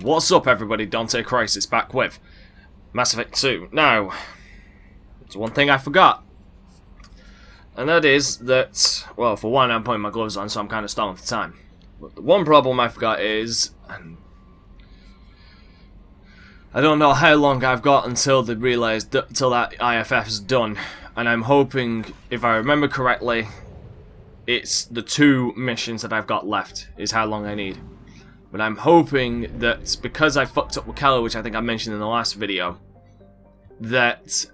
What's up, everybody? DanteCrysis back with Mass Effect 2. Now, there's one thing I forgot, and that is that, well, for one, I'm putting my gloves on, so I'm kind of stalling for time. But the one problem I forgot is, I don't know how long I've got until they realise, till that IFF is done, and I'm hoping, if I remember correctly, it's the 2 missions that I've got left is how long I need. But I'm hoping that because I fucked up with Kelly, which I think I mentioned in the last video, that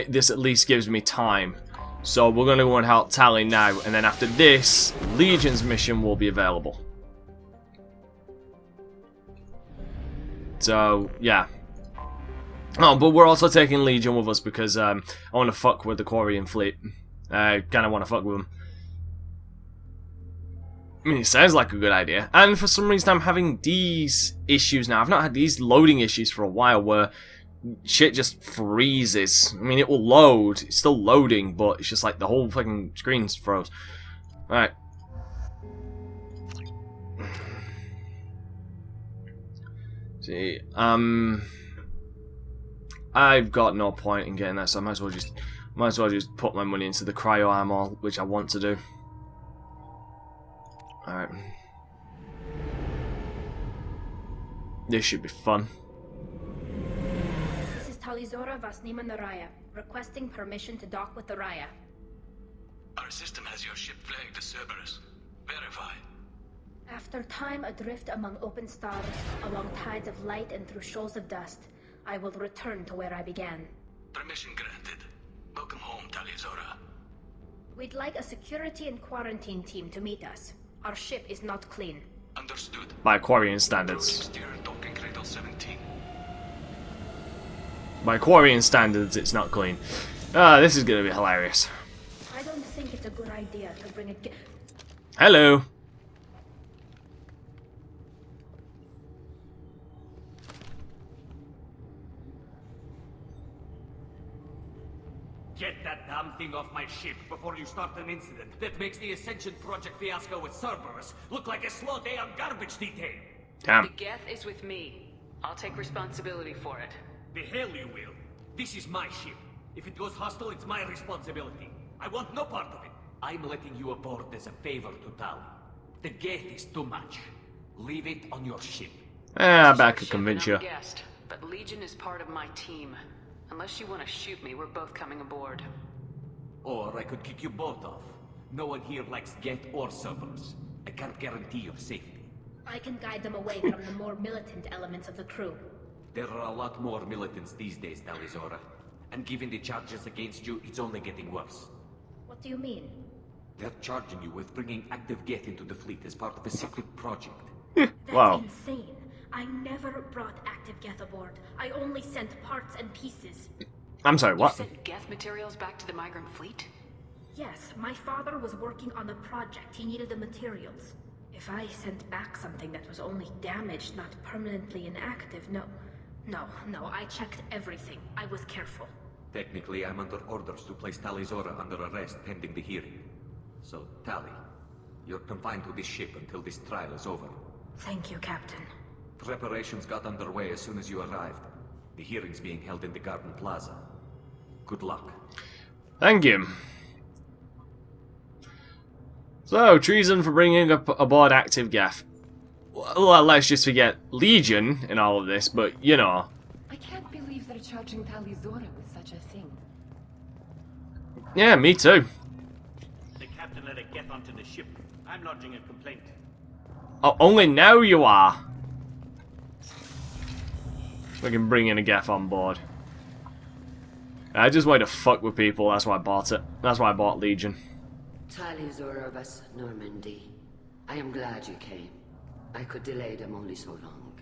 this at least gives me time. So we're going to go and help Tali now, and then after this, Legion's mission will be available. So, yeah. Oh, but we're also taking Legion with us because I want to fuck with the Quarian fleet. I kind of want to fuck with them. I mean, it sounds like a good idea. And for some reason, I'm having these issues now. I've not had these loading issues for a while where shit just freezes. I mean, it will load. It's still loading, but it's just like the whole fucking screen's froze. Alright. See, I've got no point in getting that, so I might as well just put my money into the cryo armor, which I want to do. Alright. This should be fun. This is Talizora Vasnima Naraya, requesting permission to dock with the Raya. Our system has your ship flagged as Cerberus. Verify. After time adrift among open stars, along tides of light and through shoals of dust, I will return to where I began. Permission granted. Welcome home, Talizora. We'd like a security and quarantine team to meet us. Our ship is not clean. Understood. By Quarian standards. Steer docking cradle 17. By Quarian standards, it's not clean. This is gonna be hilarious. I don't think it's a good idea to bring a Hello. Get that damn thing off my ship before you start an incident that makes the Ascension Project fiasco with Cerberus look like a slow day on garbage detail. Damn. The Geth is with me. I'll take responsibility for it. The hell you will. This is my ship. If it goes hostile, it's my responsibility. I want no part of it. I'm letting you aboard as a favor to Tali. The Geth is too much. Leave it on your ship. I bet I could convince you. I'm a guest, but Legion is part of my team. Unless you want to shoot me, we're both coming aboard. Or I could kick you both off. No one here likes Geth or Cerberus. I can't guarantee your safety. I can guide them away from the more militant elements of the crew. There are a lot more militants these days, Talizora. And given the charges against you, it's only getting worse. What do you mean? They're charging you with bringing active Geth into the fleet as part of a secret project. That's Wow. insane. I never brought active Geth aboard. I only sent parts and pieces. I'm sorry, You what? sent Geth materials back to the migrant fleet? Yes, my father was working on a project. He needed the materials. If I sent back something that was only damaged, not permanently inactive, no, I checked everything. I was careful. Technically, I'm under orders to place Talizora under arrest pending the hearing. So, Tali, you're confined to this ship until this trial is over. Thank you, Captain. Preparations got underway as soon as you arrived. The hearing's being held in the Garden Plaza. Good luck. Thank you. So, treason for bringing up aboard active Geth. Well, let's just forget Legion in all of this, but, you know. I can't believe they're charging Talizora with such a thing. Yeah, me too. The captain let a Geth onto the ship. I'm lodging a complaint. Oh, only now you are. We can bring in a Geth on board. I just wanted to fuck with people, that's why I bought it. That's why I bought Legion. Talizora Vas Normandy. I am glad you came. I could delay them only so long.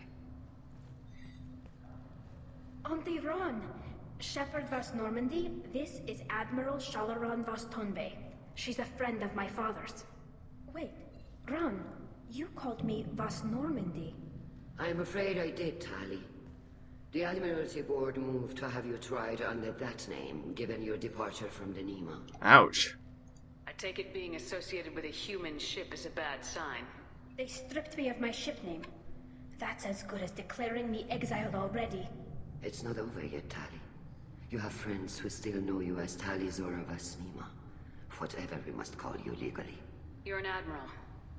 Auntie Ron! Shepherd Vas Normandy, this is Admiral Shalaran Vas Tonbe. She's a friend of my father's. Wait, Ron, you called me Vas Normandy. I'm afraid I did, Tali. The Admiralty Board moved to have you tried under that name, given your departure from the Nima. Ouch. I take it being associated with a human ship is a bad sign. They stripped me of my ship name. That's as good as declaring me exiled already. It's not over yet, Tali. You have friends who still know you as Tali Zora Vasnima. Whatever we must call you legally. You're an admiral.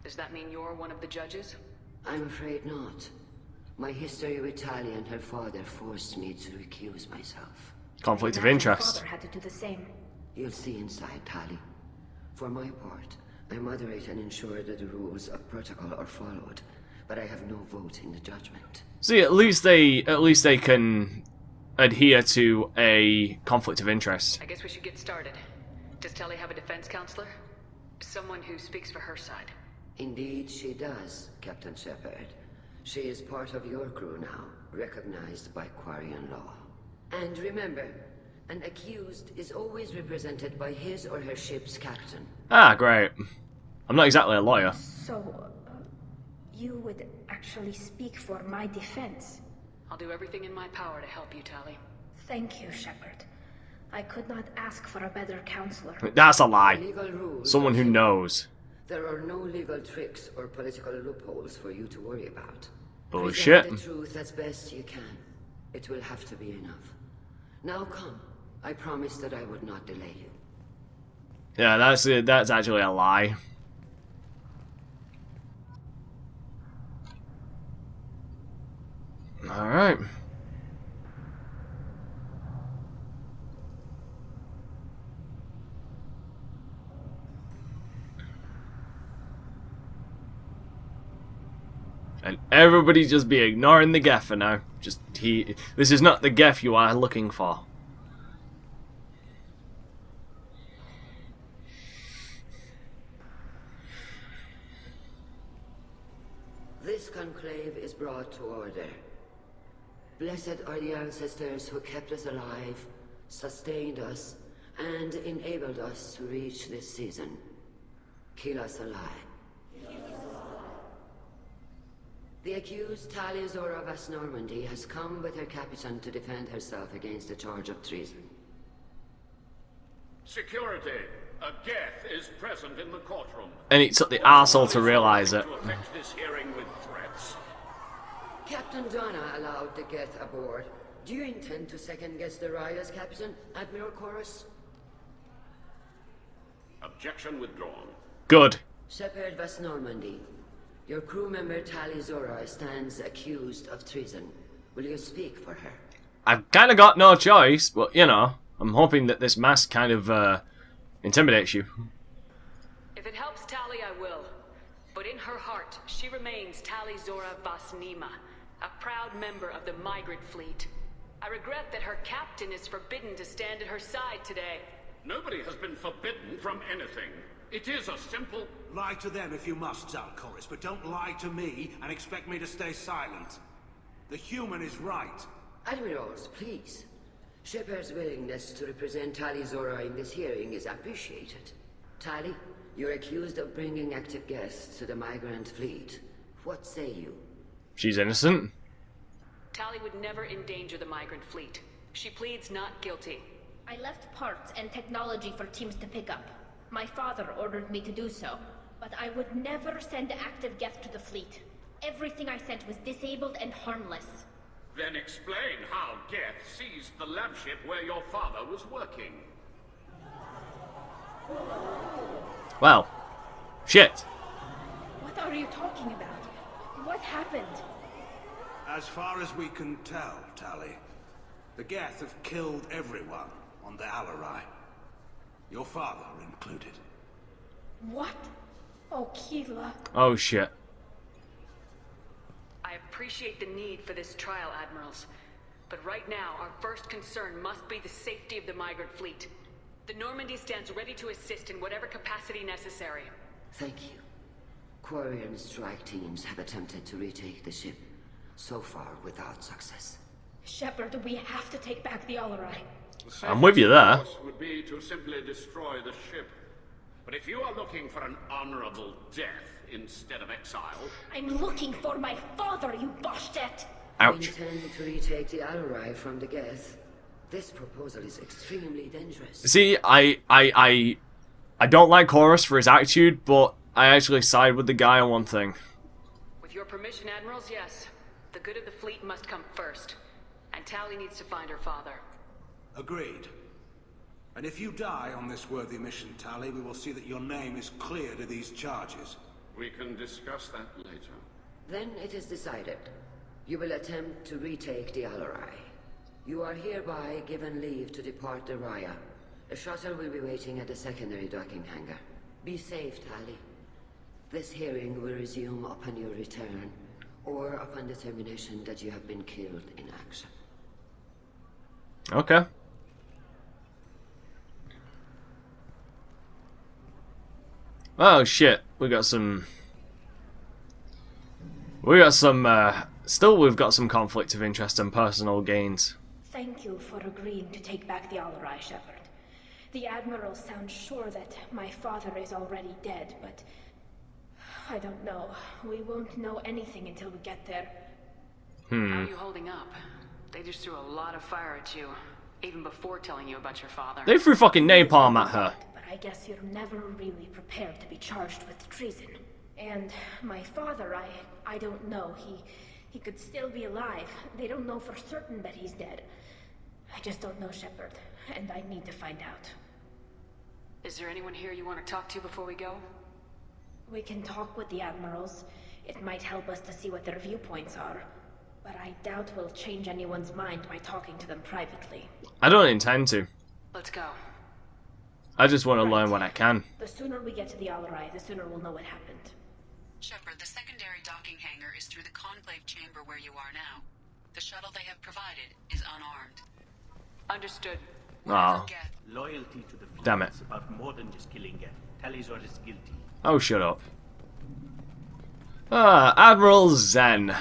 Does that mean you're one of the judges? I'm afraid not. My history with Tali and her father forced me to recuse myself. Conflict of Imagine interest. Father had to do the same. You'll see inside, Tali. For my part, I moderate and ensure that the rules of protocol are followed, but I have no vote in the judgment. See, at least they can adhere to a conflict of interest. I guess we should get started. Does Tali have a defense counselor? Someone who speaks for her side. Indeed, she does, Captain Shepard. She is part of your crew now, recognized by Quarian law. And remember, an accused is always represented by his or her ship's captain. Ah, great. I'm not exactly a lawyer. So, you would actually speak for my defense? I'll do everything in my power to help you, Tali. Thank you, Shepard. I could not ask for a better counselor. That's a lie. Legal rules. Someone who knows. There are no legal tricks or political loopholes for you to worry about. Bullshit. Present the truth as best you can. It will have to be enough. Now come. I promised that I would not delay you. Yeah, that's actually a lie. All right. And everybody just be ignoring the Geth for now. This is not the Geth you are looking for. This conclave is brought to order. Blessed are the ancestors who kept us alive, sustained us, and enabled us to reach this season. Keep us alive. The accused Tali Zora Vas Normandy has come with her captain to defend herself against a charge of treason. Security! A Geth is present in the courtroom. And it took the arsehole to realise it. To affect this hearing with threats. Captain Donna allowed the Geth aboard. Do you intend to second-guess the Raya's captain, Admiral Chorus? Objection withdrawn. Good. Shepard Vas Normandy, your crew member Tali Zora stands accused of treason. Will you speak for her? I've kind of got no choice, but you know, I'm hoping that this mask kind of intimidates you. If it helps Tali, I will. But in her heart, she remains Tali Zora Vasnima, a proud member of the migrant fleet. I regret that her captain is forbidden to stand at her side today. Nobody has been forbidden from anything. It is a simple... Lie to them if you must, DanteCrysis, but don't lie to me and expect me to stay silent. The human is right. Admirals, please. Shepard's willingness to represent Tali Zora in this hearing is appreciated. Tali, you're accused of bringing active guests to the migrant fleet. What say you? She's innocent. Tali would never endanger the migrant fleet. She pleads not guilty. I left parts and technology for teams to pick up. My father ordered me to do so, but I would never send active Geth to the fleet. Everything I sent was disabled and harmless. Then explain how Geth seized the lab ship where your father was working. Well, shit. What are you talking about? What happened? As far as we can tell, Tali, the Geth have killed everyone on the Alarai. Your father included. What? Oh, Keela. Oh shit. I appreciate the need for this trial, Admirals. But right now, our first concern must be the safety of the migrant fleet. The Normandy stands ready to assist in whatever capacity necessary. Thank you. Quarian strike teams have attempted to retake the ship, so far without success. Shepard, we have to take back the Alarai. I'm with you there. The course would be to simply destroy the ship. But if you are looking for an honorable death instead of exile... I'm looking for my father, you bastet! Ouch. We intend to retake the Alarai from the Geth. This proposal is extremely dangerous. See, I don't like Horus for his attitude, but I actually side with the guy on one thing. With your permission, Admirals, yes. The good of the fleet must come first, and Tali needs to find her father. Agreed. And if you die on this worthy mission, Tali, we will see that your name is cleared of these charges. We can discuss that later. Then it is decided. You will attempt to retake the Alarai. You are hereby given leave to depart the Raya. The shuttle will be waiting at the secondary docking hangar. Be safe, Tali. This hearing will resume upon your return, or upon determination that you have been killed in action. Okay. Oh shit, we got some... Still we've got some conflict of interest and personal gains. Thank you for agreeing to take back the Alarai, Shepard. The Admiral sounds sure that my father is already dead, but... I don't know. We won't know anything until we get there. How are you holding up? They just threw a lot of fire at you, even before telling you about your father. They threw fucking napalm at her. But I guess you're never really prepared to be charged with treason. And my father, I don't know. He could still be alive. They don't know for certain that he's dead. I just don't know, Shepard, and I need to find out. Is there anyone here you want to talk to before we go? We can talk with the Admirals. It might help us to see what their viewpoints are. But I doubt we'll change anyone's mind by talking to them privately. I don't intend to. Let's go. I just want to learn what I can. The sooner we get to the Alarai, the sooner we'll know what happened. Shepard, the secondary docking hangar is through the conclave chamber where you are now. The shuttle they have provided is unarmed. Understood. Oh, Loyalty to the fleet damn it. is about more than just killing Geth. Talizor is guilty. Oh, shut up. Admiral Zen.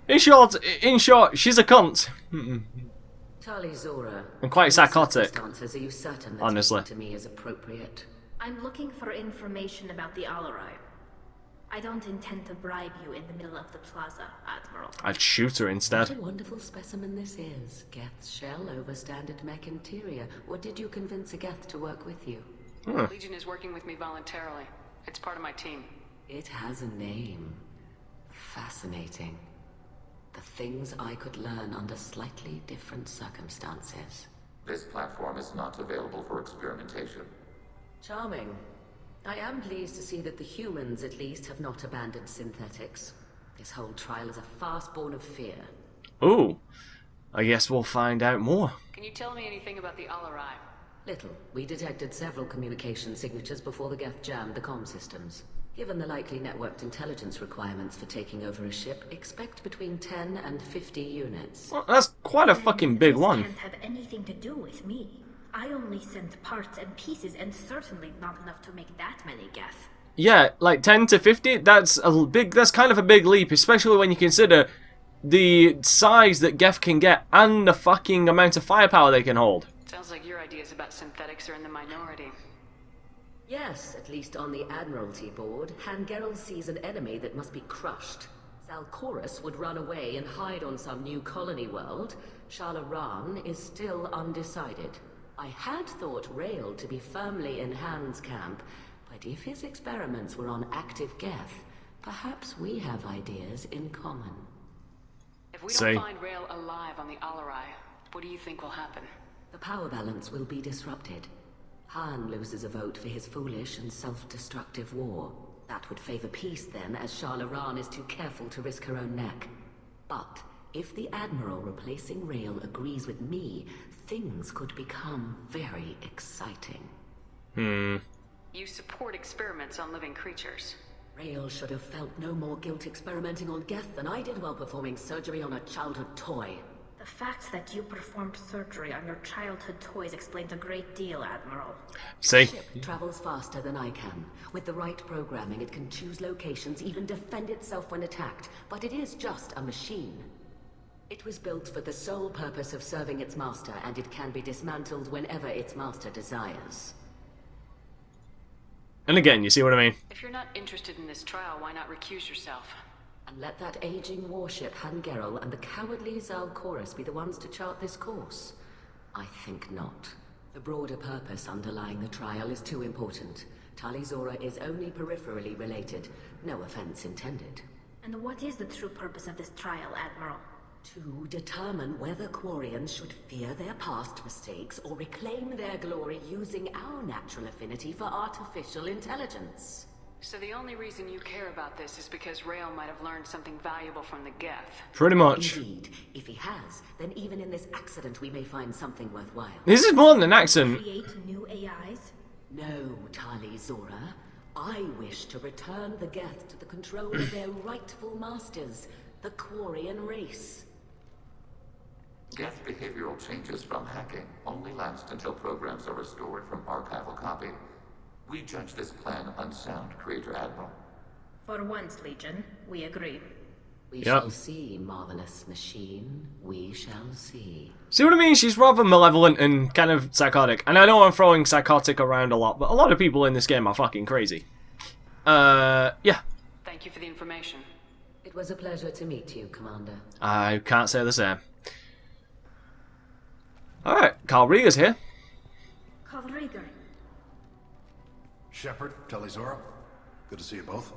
In short, she's a cunt. Tali Zora. And quite psychotic. Are you certain that honestly. to me is appropriate? I'm looking for information about the Alarai. I don't intend to bribe you in the middle of the plaza, Admiral. I'd shoot her instead. What a wonderful specimen this is. Geth's shell over standard mech interior. Or did you convince a Geth to work with you? Legion is working with me voluntarily. It's part of my team. It has a name. Fascinating. The things I could learn under slightly different circumstances. This platform is not available for experimentation. Charming. I am pleased to see that the humans, at least, have not abandoned synthetics. This whole trial is a farce born of fear. Ooh. I guess we'll find out more. Can you tell me anything about the Alarai? Little. We detected several communication signatures before the Geth jammed the comm systems. Given the likely networked intelligence requirements for taking over a ship, expect between 10 and 50 units. Well, that's quite a fucking big one. This can't have anything to do with me. I only sent parts and pieces, and certainly not enough to make that many Geth. Yeah, like 10 to 50, that's kind of a big leap, especially when you consider the size that Geth can get and the fucking amount of firepower they can hold. Sounds like your ideas about synthetics are in the minority. Yes, at least on the Admiralty board, Hangerel sees an enemy that must be crushed. Zalcorus would run away and hide on some new colony world. Shalaran is still undecided. I had thought Rael to be firmly in Han's camp, but if his experiments were on active Geth, perhaps we have ideas in common. If we don't find Rael alive on the Alarai, what do you think will happen? The power balance will be disrupted. Han loses a vote for his foolish and self-destructive war. That would favor peace then, as Shalaran is too careful to risk her own neck. But if the Admiral replacing Rael agrees with me, things could become very exciting. You support experiments on living creatures. Rael should have felt no more guilt experimenting on Geth than I did while performing surgery on a childhood toy. The fact that you performed surgery on your childhood toys explains a great deal, Admiral. See? The ship travels faster than I can. With the right programming, it can choose locations, even defend itself when attacked. But it is just a machine. It was built for the sole purpose of serving its master, and it can be dismantled whenever its master desires. And again, you see what I mean? If you're not interested in this trial, why not recuse yourself? And let that aging warship Hangerel and the cowardly Zalcorus be the ones to chart this course? I think not. The broader purpose underlying the trial is too important. Tali Zora is only peripherally related. No offense intended. And what is the true purpose of this trial, Admiral? To determine whether Quarians should fear their past mistakes or reclaim their glory using our natural affinity for artificial intelligence. So the only reason you care about this is because Rael might have learned something valuable from the Geth. Pretty much. Indeed. If he has, then even in this accident we may find something worthwhile. This is more than an accident. Create new AIs? No, Tali Zora. I wish to return the Geth to the control of their rightful masters, the Quarian race. Geth behavioral changes from hacking only last until programs are restored from archival copy. We judge this plan unsound, Creator Admiral. For once, Legion, we agree. We shall see, marvelous machine. We shall see. See what I mean? She's rather malevolent and kind of psychotic. And I know I'm throwing psychotic around a lot, but a lot of people in this game are fucking crazy. Yeah. Thank you for the information. It was a pleasure to meet you, Commander. I can't say the same. Alright, Carl Rieger's here. Carl Rieger. Shepard, Telizora, good to see you both.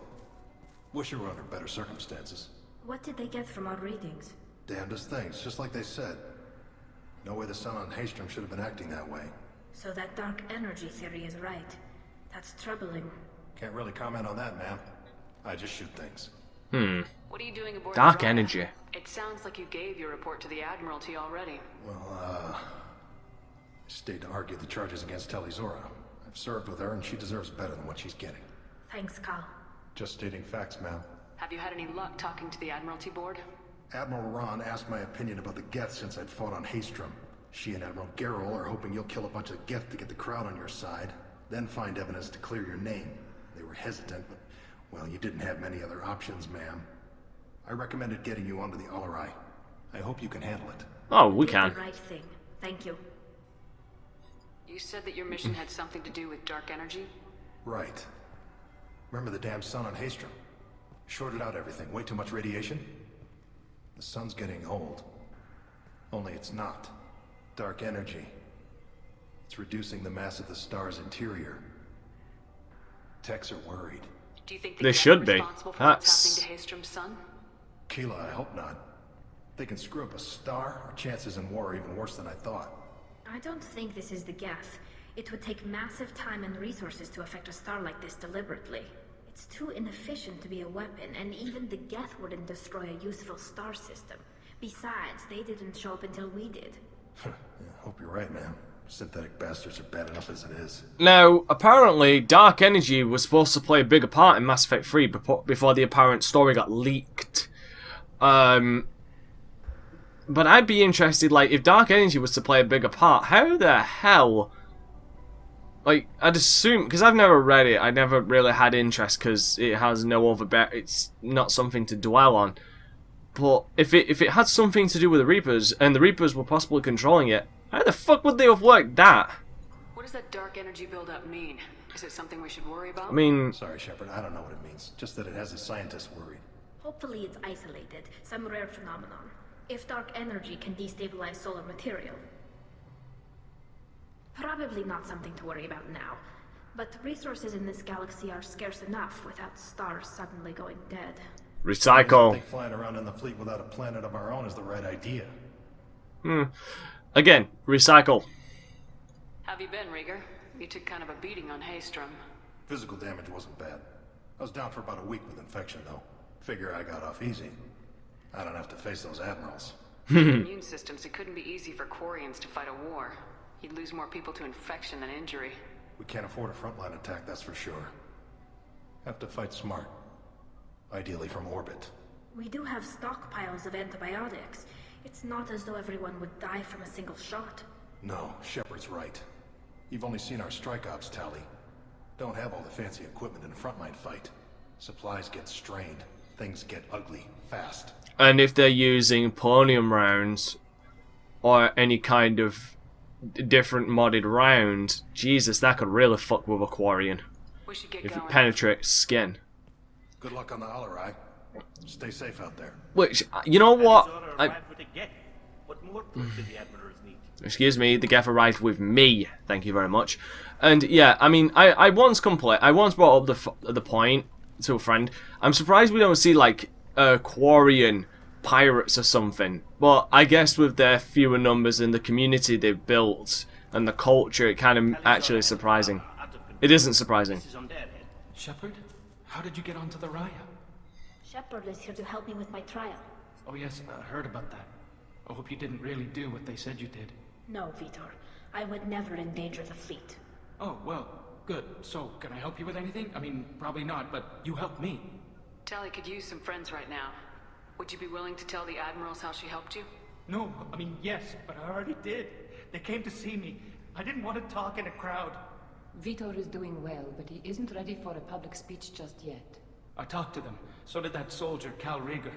Wish you were under better circumstances. What did they get from our readings? Damnedest things, just like they said. No way the Sun on Haystrom should have been acting that way. So that dark energy theory is right. That's troubling. Can't really comment on that, ma'am. I just shoot things. What are you doing aboard Dark the Rana? energy. It sounds like you gave your report to the Admiralty already. Well, I stayed to argue the charges against Telizora. I've served with her and she deserves better than what she's getting. Thanks, Carl. Just stating facts, ma'am. Have you had any luck talking to the Admiralty board? Admiral Ron asked my opinion about the Geth since I'd fought on Haystrom. She and Admiral Garrel are hoping you'll kill a bunch of Geth to get the crowd on your side, then find evidence to clear your name. They were hesitant, but, well, you didn't have many other options, ma'am. I recommended getting you onto the Alarai. I hope you can handle it. Oh, we can. The right thing. Thank you. You said that your mission had something to do with dark energy? Right. Remember the damn sun on Haystrom? Shorted out everything. Way too much radiation? The sun's getting old. Only it's not. Dark energy. It's reducing the mass of the star's interior. Techs are worried. Do you think They should be. responsible for what's happening to Haystrom's sun? Keela, I hope not. If they can screw up a star, our chances in war are even worse than I thought. I don't think this is the Geth. It would take massive time and resources to affect a star like this deliberately. It's too inefficient to be a weapon, and even the Geth wouldn't destroy a useful star system. Besides, they didn't show up until we did. Yeah, hope you're right, man. Synthetic bastards are bad enough as it is. Now, apparently, dark energy was supposed to play a bigger part in Mass Effect 3 before the apparent story got leaked. But I'd be interested, like, if dark energy was to play a bigger part, how the hell... Like, I'd assume, because I've never read it, I never really had interest because it has no it's not something to dwell on. But if it had something to do with the Reapers, and the Reapers were possibly controlling it, how the fuck would they have worked that? What does that dark energy buildup mean? Is it something we should worry about? I mean... Sorry, Shepard, I don't know what it means. Just that it has the scientists worried. Hopefully it's isolated, some rare phenomenon. If dark energy can destabilize solar material. Probably not something to worry about now. But resources in this galaxy are scarce enough without stars suddenly going dead. Recycle. I think flying around in the fleet without a planet of our own is the right idea. Again, recycle. Have you been, Rieger? You took kind of a beating on Haystrom. Physical damage wasn't bad. I was down for about a week with infection, though. Figure I got off easy. I don't have to face those admirals. Immune systems, it couldn't be easy for Quarians to fight a war. You'd lose more people to infection than injury. We can't afford a frontline attack, that's for sure. Have to fight smart. Ideally from orbit. We do have stockpiles of antibiotics. It's not as though everyone would die from a single shot. No, Shepard's right. You've only seen our strike ops tally. Don't have all the fancy equipment in a frontline fight. Supplies get strained. Things get ugly, fast. And if they're using polonium rounds, or any kind of different modded round, Jesus, that could really fuck with a Quarian. We should get if going. it penetrates skin. Good luck on the Alarai. Stay safe out there. Which, you know what? What more proof did the Admirals need? Excuse me, the Geth arrived with me. Thank you very much. And yeah, I mean, I once brought up the point to a friend. I'm surprised we don't see like Quarian pirates or something. But I guess with their fewer numbers and the community they've built and the culture, it kind of actually is surprising. It isn't surprising. Shepard, how did you get onto the Raya? Shepard is here to help me with my trial. Oh yes, I heard about that. I hope you didn't really do what they said you did. No, Vitor. I would never endanger the fleet. Oh, well, good. So, can I help you with anything? I mean, probably not, but you helped me. Tali could use some friends right now. Would you be willing to tell the admirals how she helped you? No, I mean, yes, but I already did. They came to see me. I didn't want to talk in a crowd. Vitor is doing well, but he isn't ready for a public speech just yet. I talked to them. So did that soldier, Cal Rieger.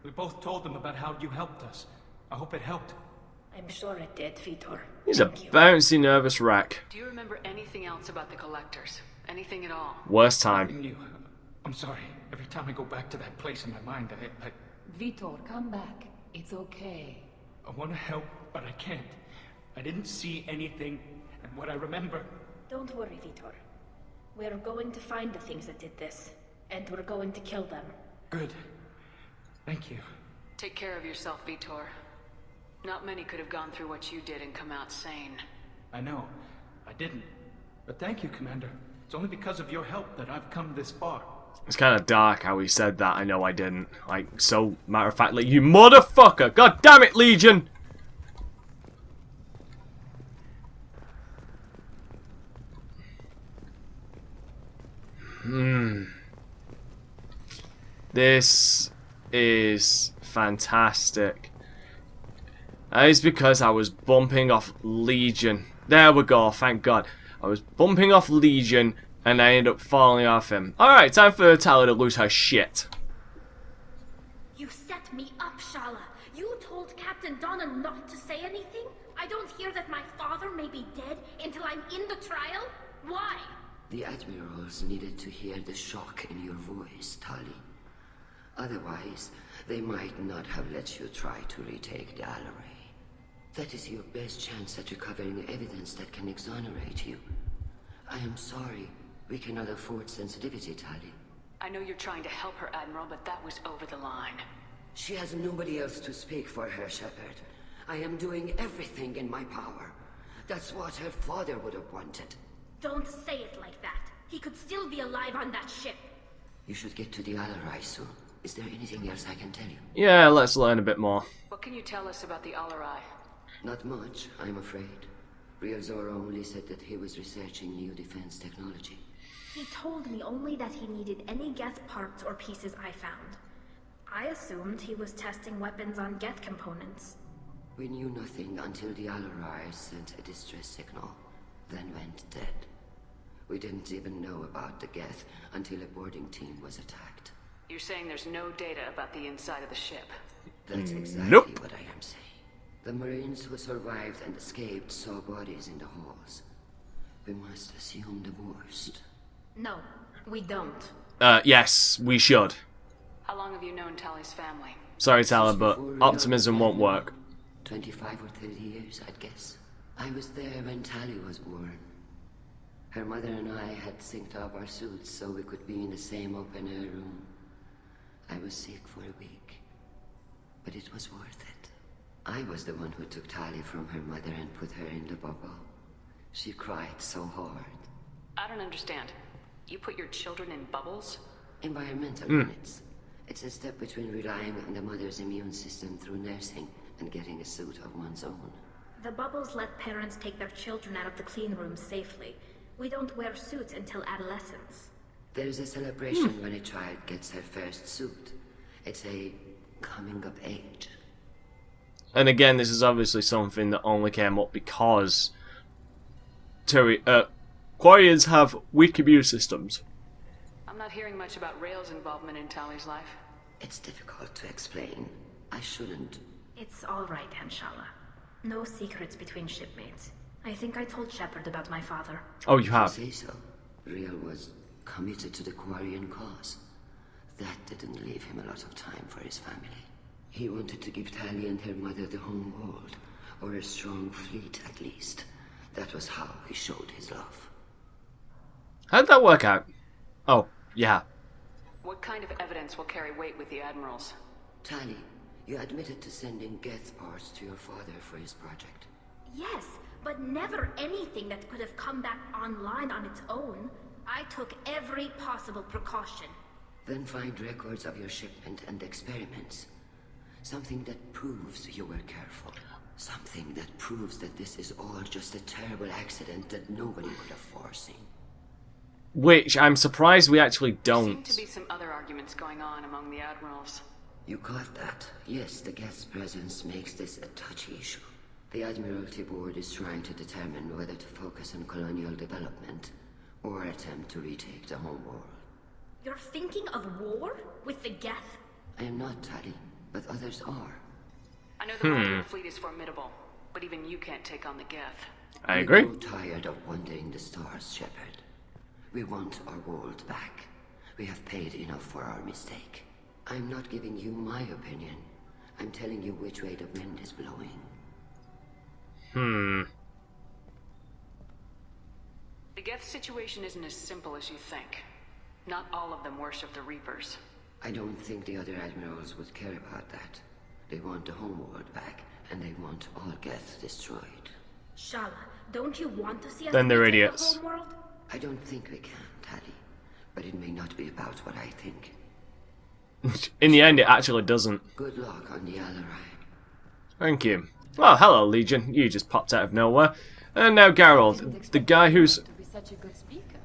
We both told them about how you helped us. I hope it helped. I'm sure it did, Vitor. He's a bouncy, nervous wreck. Do you remember anything else about the collectors? Anything at all? Worst time. I'm sorry. Every time I go back to that place in my mind, I... Vitor, come back. It's okay. I want to help, but I can't. I didn't see anything, and what I remember... Don't worry, Vitor. We're going to find the things that did this, and we're going to kill them. Good. Thank you. Take care of yourself, Vitor. Not many could have gone through what you did and come out sane. I know. I didn't. But thank you, Commander. It's only because of your help that I've come this far. It's kind of dark how he said that. I know I didn't. Like, so matter of factly, you motherfucker! God damn it, Legion! This is fantastic. That is because I was bumping off Legion. There we go, thank God. I was bumping off Legion and I ended up falling off him. Alright, time for Tali to lose her shit. You set me up, Shala. You told Captain Donna not to say anything? I don't hear that my father may be dead until I'm in the trial? Why? The admirals needed to hear the shock in your voice, Tali. Otherwise, they might not have let you try to retake the Alaray. That is your best chance at recovering evidence that can exonerate you. I am sorry. We cannot afford sensitivity, Tali. I know you're trying to help her, Admiral, but that was over the line. She has nobody else to speak for her, Shepard. I am doing everything in my power. That's what her father would have wanted. Don't say it like that. He could still be alive on that ship. You should get to the Alaray soon. Is there anything else I can tell you? Yeah, let's learn a bit more. What can you tell us about the Alaray? Not much, I'm afraid. Real Zora only said that he was researching new defense technology. He told me only that he needed any Geth parts or pieces I found. I assumed he was testing weapons on Geth components. We knew nothing until the Alaray sent a distress signal, then went dead. We didn't even know about the Geth until a boarding team was attacked. You're saying there's no data about the inside of the ship? That's exactly what I am saying. The Marines who survived and escaped saw bodies in the halls. We must assume the worst. No, we don't. Yes, we should. How long have you known Tali's family? Sorry, Tali, but optimism won't work. 25 or 30 years, I'd guess. I was there when Tali was born. Her mother and I had synced up our suits so we could be in the same open-air room. I was sick for a week, but it was worth it. I was the one who took Tali from her mother and put her in the bubble. She cried so hard. I don't understand. You put your children in bubbles? Environmental units. It's a step between relying on the mother's immune system through nursing and getting a suit of one's own. The bubbles let parents take their children out of the clean rooms safely. We don't wear suits until adolescence. There's a celebration when a child gets her first suit. It's a coming of age. And again, this is obviously something that only came up because Quarians have weak immune systems. I'm not hearing much about Rail's involvement in Tali's life. It's difficult to explain. I shouldn't. It's all right, Anshala. No secrets between shipmates. I think I told Shepard about my father. Oh, you have? Say so. Real was committed to the Quarian cause. That didn't leave him a lot of time for his family. He wanted to give Tali and her mother the home world, or a strong fleet at least. That was how he showed his love. How'd that work out? Oh, yeah. What kind of evidence will carry weight with the Admirals? Tali, you admitted to sending Geth parts to your father for his project. Yes, but never anything that could have come back online on its own. I took every possible precaution. Then find records of your shipment and experiments. Something that proves you were careful. Something that proves that this is all just a terrible accident that nobody could have foreseen. Which I'm surprised we actually don't. There seem to be some other arguments going on among the Admirals. You caught that? Yes, the Geth's presence makes this a touchy issue. The Admiralty Board is trying to determine whether to focus on colonial development or attempt to retake the home world. You're thinking of war? With the Geth? I am not, Tali, but others are. I know the Migrant fleet is formidable, but even you can't take on the Geth. I agree. We're tired of wandering the stars, Shepard. We want our world back. We have paid enough for our mistake. I'm not giving you my opinion. I'm telling you which way the wind is blowing. The Geth situation isn't as simple as you think. Not all of them worship the Reapers. I don't think the other admirals would care about that. They want the homeworld back, and they want all Geth destroyed. Shala, don't you want to see us Then they're retake idiots. the homeworld? I don't think we can, Tali. But it may not be about what I think. In the end, it actually doesn't. Good luck on the Alarai. Thank you. Oh, hello, Legion. You just popped out of nowhere. And now Geralt, the guy who's... To be such a good speaker.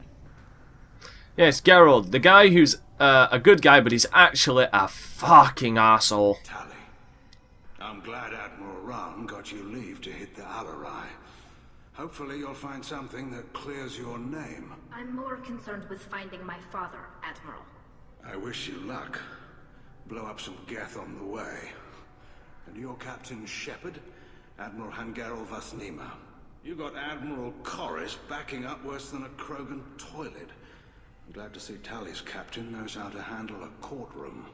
Yes, Geralt, the guy who's a good guy, but he's actually a fucking asshole. Tali, I'm glad Admiral Ron got you leave to hit the Alarai. Hopefully you'll find something that clears your name. I'm more concerned with finding my father, Admiral. I wish you luck. Blow up some Geth on the way. And your Captain Shepard, Admiral Hangarel Vasnima. You got Admiral Corris backing up worse than a Krogan toilet. I'm glad to see Tali's captain knows how to handle a courtroom.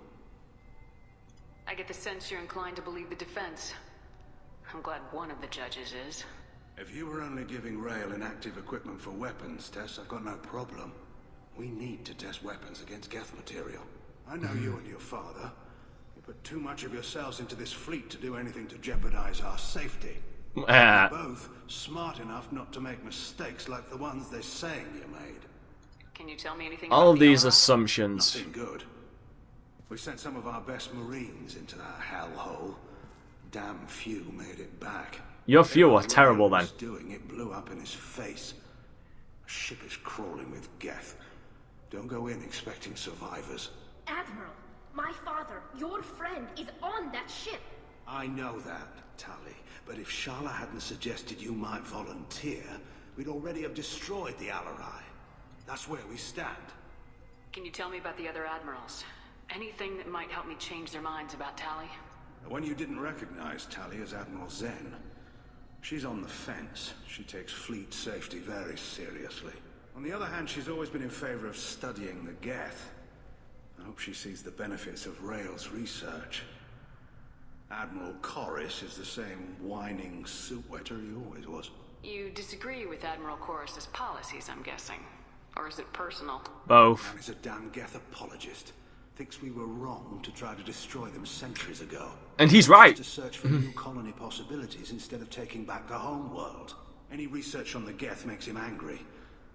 I get the sense you're inclined to believe the defense. I'm glad one of the judges is. If you were only giving Rail inactive equipment for weapons tests, I've got no problem. We need to test weapons against Geth material. I know you and your father. You put too much of yourselves into this fleet to do anything to jeopardize our safety. You're both smart enough not to make mistakes like the ones they're saying you made. Can you tell me anything All about of the these Alarai? assumptions. Nothing good. We sent some of our best Marines into that hellhole. Damn few made it back. Your few are terrible then. Doing it blew up in his face. A ship is crawling with Geth. Don't go in expecting survivors. Admiral, my father, your friend, is on that ship. I know that, Tali. But if Shala hadn't suggested you might volunteer, we'd already have destroyed the Alarai. That's where we stand. Can you tell me about the other Admirals? Anything that might help me change their minds about Tali? The one you didn't recognize, Tali, as Admiral Zen. She's on the fence. She takes fleet safety very seriously. On the other hand, she's always been in favor of studying the Geth. I hope she sees the benefits of Rail's research. Admiral Corris is the same whining soup-wetter he always was. You disagree with Admiral Corris's policies, I'm guessing. Or is it personal? Both. Man is a damn Geth apologist. Thinks we were wrong to try to destroy them centuries ago. And he's right. To search for new colony possibilities instead of taking back the home world. Any research on the Geth makes him angry.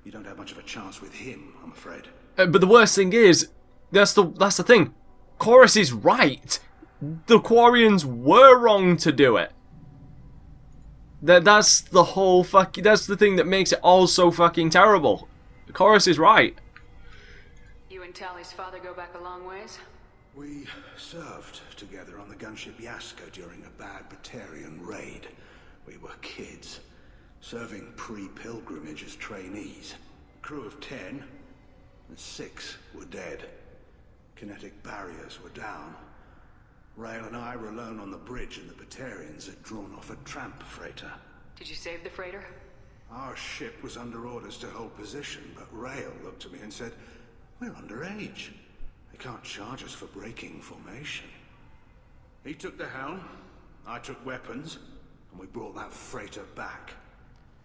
You don't have much of a chance with him, I'm afraid. But the worst thing is, that's the thing. Corus is right. The Quarians were wrong to do it. That's the whole that's the thing that makes it all so fucking terrible. Corus is right. You and Tali's father go back a long ways? We served together on the gunship Yaska during a bad Batarian raid. We were kids, serving pre-pilgrimage as trainees. A crew of 10, and 6 were dead. Kinetic barriers were down. Rail and I were alone on the bridge, and the Batarians had drawn off a tramp freighter. Did you save the freighter? Our ship was under orders to hold position, but Rail looked at me and said, "We're underage. They can't charge us for breaking formation." He took the helm, I took weapons, and we brought that freighter back.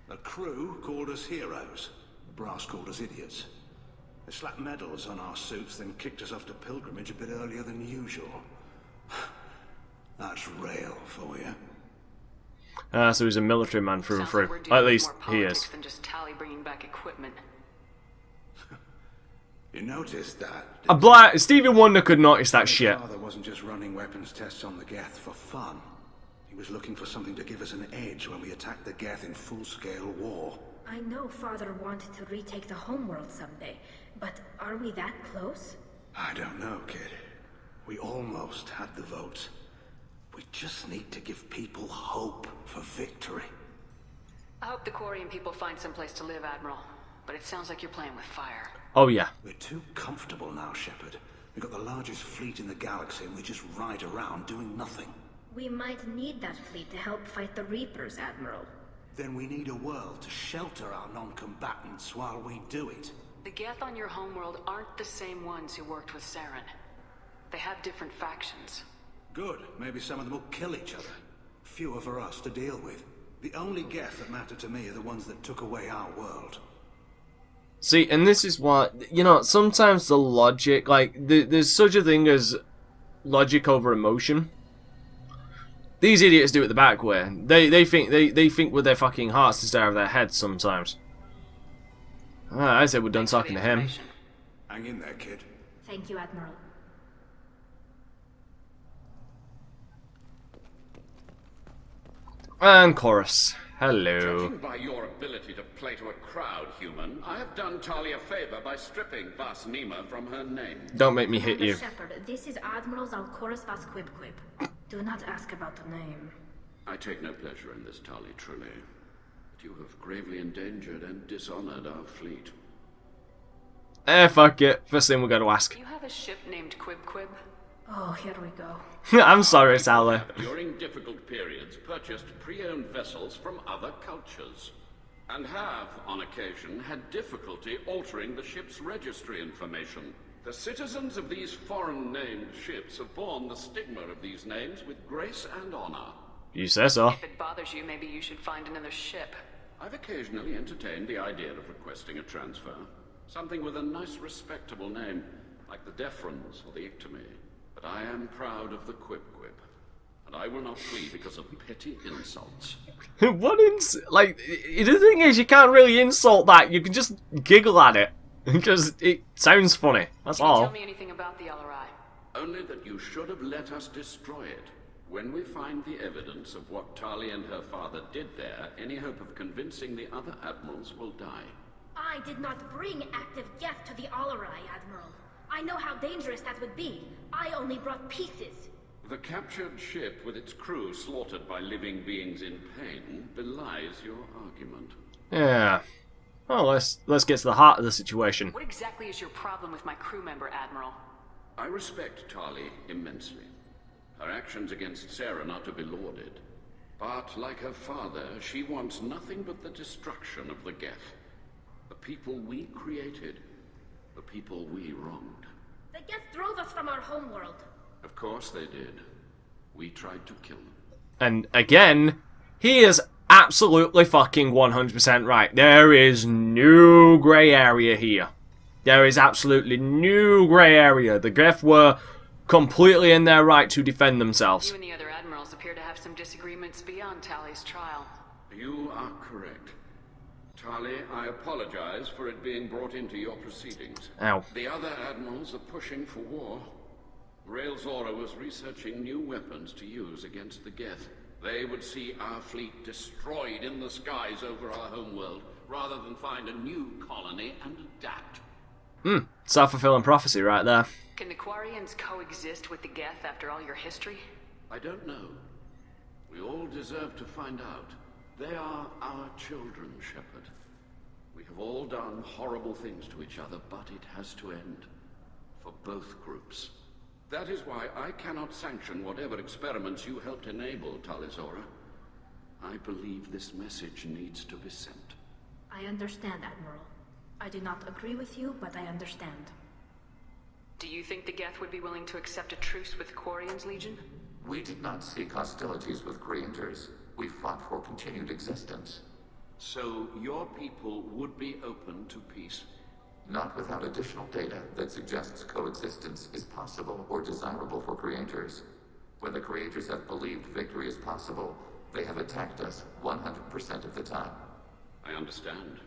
The crew called us heroes. The brass called us idiots. They slapped medals on our suits, then kicked us off to pilgrimage a bit earlier than usual. That's rail for you. So he's a military man through and Sounds through. like we're dealing At with least more he politics is. than just Tali bringing back equipment. You noticed that? A black Stevie Wonder could notice that My shit. father wasn't just running weapons tests on the Geth for fun. He was looking for something to give us an edge when we attacked the Geth in full-scale war. I know Father wanted to retake the homeworld someday, but are we that close? I don't know, kid. We almost had the votes. We just need to give people hope for victory. I hope the Quarian people find some place to live, Admiral. But it sounds like you're playing with fire. Oh yeah. We're too comfortable now, Shepard. We've got the largest fleet in the galaxy and we just ride around doing nothing. We might need that fleet to help fight the Reapers, Admiral. Then we need a world to shelter our non-combatants while we do it. The Geth on your homeworld aren't the same ones who worked with Saren. They have different factions. Good. Maybe some of them will kill each other. Fewer for us to deal with. The only Geth that matter to me are the ones that took away our world. See, and this is what, you know, sometimes the logic, like, there's such a thing as logic over emotion. These idiots do it the back way. They think with their fucking hearts instead of their heads sometimes. I said we're done talking to him. Hang in there, kid. Thank you, Admiral. And chorus. Hello. Judging by your ability to play to a crowd, human, I have done Tali a favor by stripping Vas Nima from her name. Don't make me hit Commander you. Shepard, this is Admiral Zalkoris Vas Quib. Do not ask about the name. I take no pleasure in this, Tali, truly. But you have gravely endangered and dishonored our fleet. Fuck it. First thing we're going to ask. You have a ship named Quib? Oh, here we go. I'm sorry, Sally. During difficult periods, purchased pre-owned vessels from other cultures, and have, on occasion, had difficulty altering the ship's registry information. The citizens of these foreign-named ships have borne the stigma of these names with grace and honor. You say so. If it bothers you, maybe you should find another ship. I've occasionally entertained the idea of requesting a transfer. Something with a nice, respectable name, like the Deferens or the Ictomy. But I am proud of the Quib, and I will not flee because of petty insults. What like, the thing is, you can't really insult that. You can just giggle at it because it sounds funny. That's all. Tell me anything about the LRI. Only that you should have let us destroy it. When we find the evidence of what Tali and her father did there, any hope of convincing the other admirals will die. I did not bring active Geth to the Alarai, Admiral. I know how dangerous that would be. I only brought pieces. The captured ship with its crew slaughtered by living beings in pain belies your argument. Yeah. Well, let's get to the heart of the situation. What exactly is your problem with my crew member, Admiral? I respect Tali immensely. Her actions against Saren are to be lauded. But, like her father, she wants nothing but the destruction of the Geth. The people we created. The people we wronged. The Geth drove us from our homeworld. Of course they did. We tried to kill them. And again, he is absolutely fucking 100% right. There is no grey area here. There is absolutely no grey area. The Geth were completely in their right to defend themselves. You and the other admirals appear to have some disagreements beyond Tali's trial. You are correct. Tali, I apologize for it being brought into your proceedings. Ow. The other admirals are pushing for war. Railzora was researching new weapons to use against the Geth. They would see our fleet destroyed in the skies over our homeworld, rather than find a new colony and adapt. Self-fulfilling prophecy right there. Can the Quarians coexist with the Geth after all your history? I don't know. We all deserve to find out. They are our children, Shepard. We have all done horrible things to each other, but it has to end. For both groups. That is why I cannot sanction whatever experiments you helped enable, Talizora. I believe this message needs to be sent. I understand, Admiral. I do not agree with you, but I understand. Do you think the Geth would be willing to accept a truce with Quarian's Legion? We did not seek hostilities with creators. We fought for continued existence. So your people would be open to peace? Not without additional data that suggests coexistence is possible or desirable for creators. When the creators have believed victory is possible, they have attacked us 100% of the time. I understand.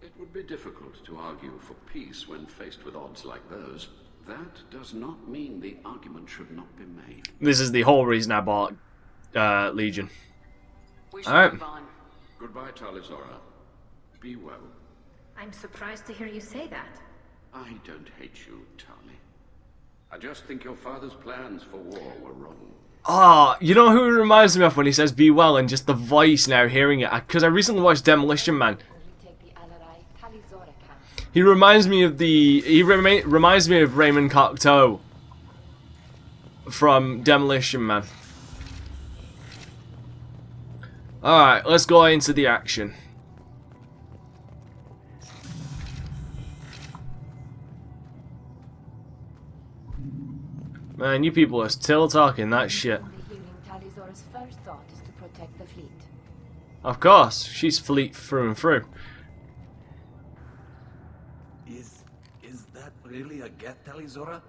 It would be difficult to argue for peace when faced with odds like those. That does not mean the argument should not be made. This is the whole reason I bought Legion. We should Alright. move on. Goodbye, Talizora. Be well. I'm surprised to hear you say that. I don't hate you, Tali. I just think your father's plans for war were wrong. Ah, you know who he reminds me of when he says be well, and just the voice now hearing it? Because I recently watched Demolition Man. He reminds me of reminds me of Raymond Cocteau from Demolition Man. Alright, let's go into the action. Man, you people are still talking that shit. Talizora's first thought is to protect the fleet. Of course, she's fleet through and through. Is that really a Geth, Talizora?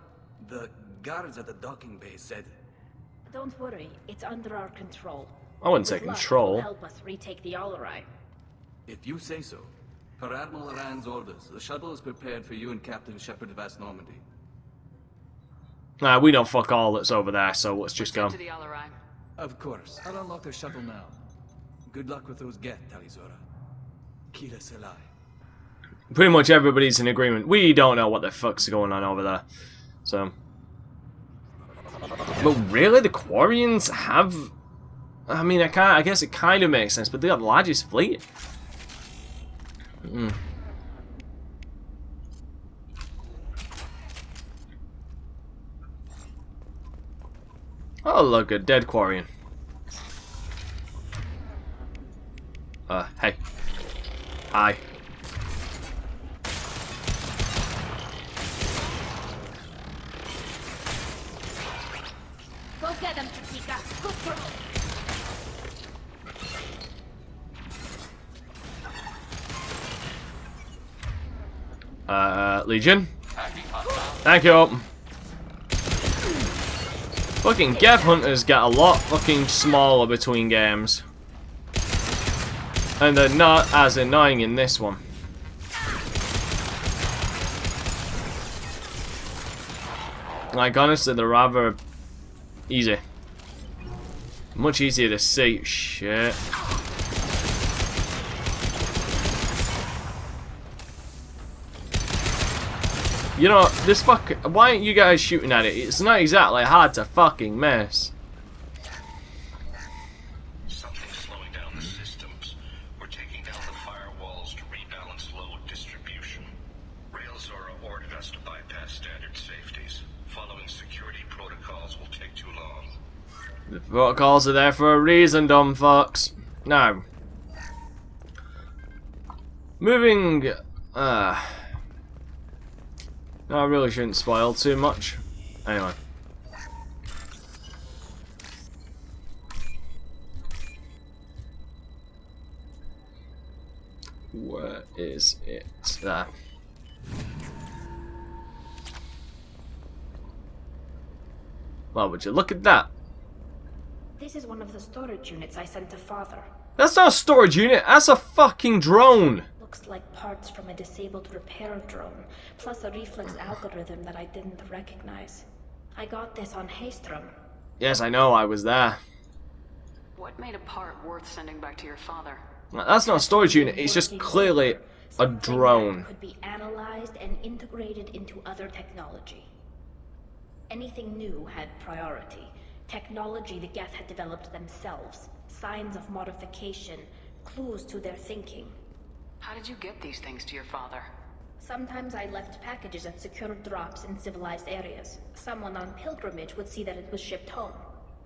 The guards at the docking bay said... Don't worry, it's under our control. I wouldn't say With luck, control. it'll help us retake the Alarai. If you say so. Per Admiral Aran's orders, the shuttle is prepared for you and Captain Shepard Vast Normandy. Nah, we know fuck all that's over there, so let's just go. To the Alarai. Of course. I'll unlock the shuttle now. Good luck with those Geth, Talizora. Kira Selai. Pretty much everybody's in agreement. We don't know what the fuck's going on over there. So. But really, the Quarians have... I mean, I guess it kind of makes sense, but they got the largest fleet. Oh, look, a dead Quarian. Hey. Hi. Go get him, Chiquita. Good girl. Legion? Thank you. Fucking Geth Hunters get a lot fucking smaller between games. And they're not as annoying in this one. Like, honestly, they're rather easy. Much easier to see. Shit. You know, this why aren't you guys shooting at it? It's not exactly hard to fucking miss. Something's slowing down the systems. We're taking down the firewalls to rebalance load distribution. Railzora ordered us to bypass standard safeties. Following security protocols will take too long. The protocols are there for a reason, dumb fucks. Now, moving. No, I really shouldn't spoil too much. Anyway. Where is it? There. Well, would you look at that? This is one of the storage units I sent to Father. That's not a storage unit, that's a fucking drone! Looks like parts from a disabled repair drone, plus a reflex algorithm that I didn't recognize. I got this on Haystrom. Yes, I know, I was there. What made a part worth sending back to your father? That's not a storage unit, it's just clearly a drone. That could be analyzed and integrated into other technology. Anything new had priority. Technology the Geth had developed themselves. Signs of modification, clues to their thinking. How did you get these things to your father? Sometimes I left packages at secure drops in civilized areas. Someone on pilgrimage would see that it was shipped home.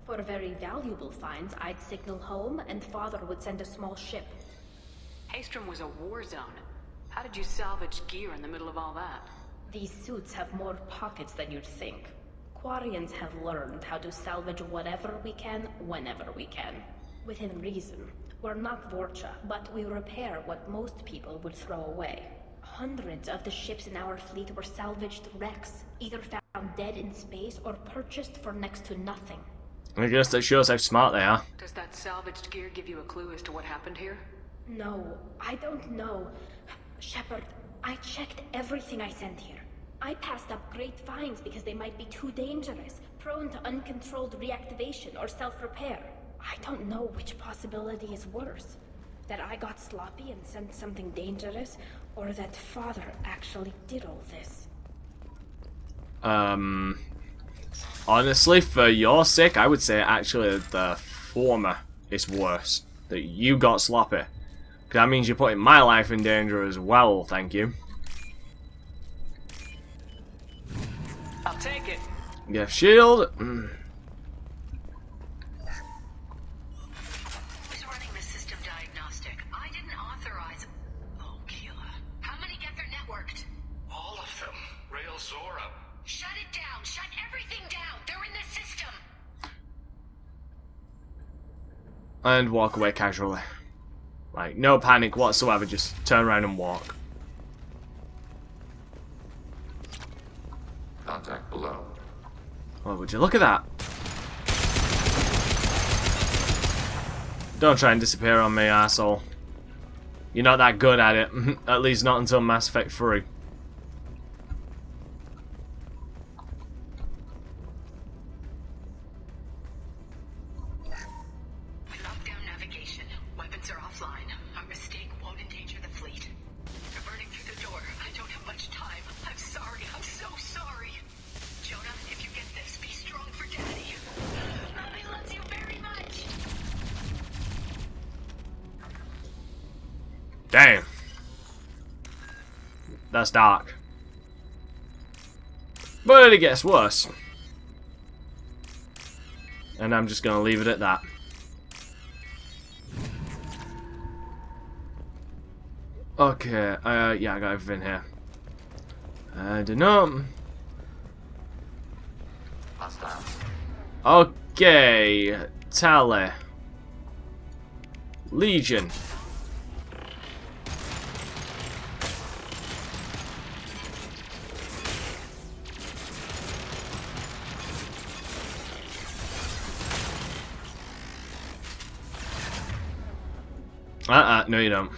For very valuable finds, I'd signal home, and Father would send a small ship. Haystrom was a war zone. How did you salvage gear in the middle of all that? These suits have more pockets than you'd think. Quarians have learned how to salvage whatever we can, whenever we can. Within reason. We're not Vorcha, but we repair what most people would throw away. Hundreds of the ships in our fleet were salvaged wrecks, either found dead in space or purchased for next to nothing. I guess that shows how smart they are. Does that salvaged gear give you a clue as to what happened here? No, I don't know. Shepard, I checked everything I sent here. I passed up great finds because they might be too dangerous, prone to uncontrolled reactivation or self-repair. I don't know which possibility is worse. That I got sloppy and sent something dangerous, or that Father actually did all this. Honestly, for your sake, I would say actually the former is worse. That you got sloppy. Because that means you're putting my life in danger as well, thank you. I'll take it. Gift shield. And walk away casually. Like, no panic whatsoever, just turn around and walk. Contact below. Oh, would you look at that? Don't try and disappear on me, asshole. You're not that good at it. At least not until Mass Effect 3. Damn. That's dark. But it gets worse. And I'm just gonna leave it at that. Okay, yeah, I got everything here. I don't know. Okay, Tally. Legion. No you don't.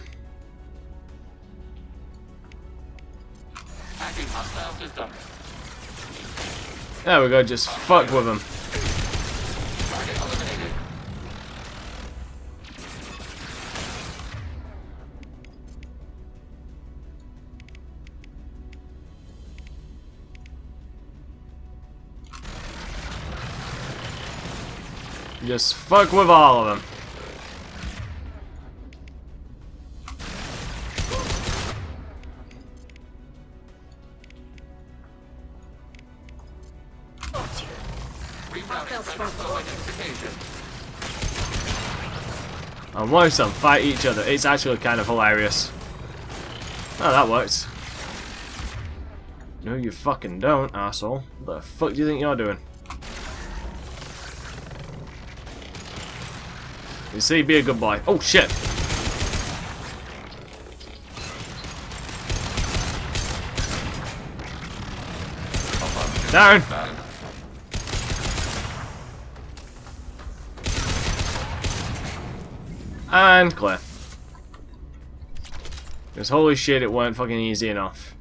Hacking hostile system. There we go, just fuck with them. Target eliminated. Just fuck with all of them. And watch them fight each other. It's actually kind of hilarious. Oh, that works. No, you fucking don't, asshole. What the fuck do you think you're doing? You see, be a good boy. Oh, shit! Down! And clear. Because holy shit, it weren't fucking easy enough.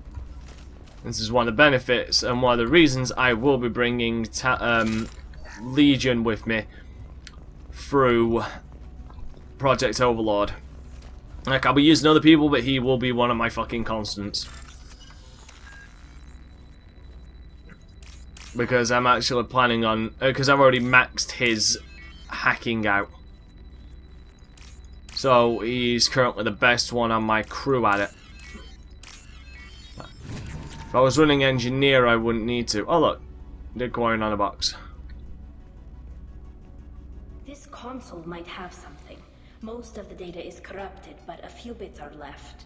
This is one of the benefits and one of the reasons I will be bringing Legion with me through Project Overlord. Like, I'll be using other people, but he will be one of my fucking constants. Because I'm actually planning on... because I've already maxed his hacking out. So, he's currently the best one on my crew at it. If I was running engineer, I wouldn't need to. Oh look, did coin on a box. This console might have something. Most of the data is corrupted, but a few bits are left.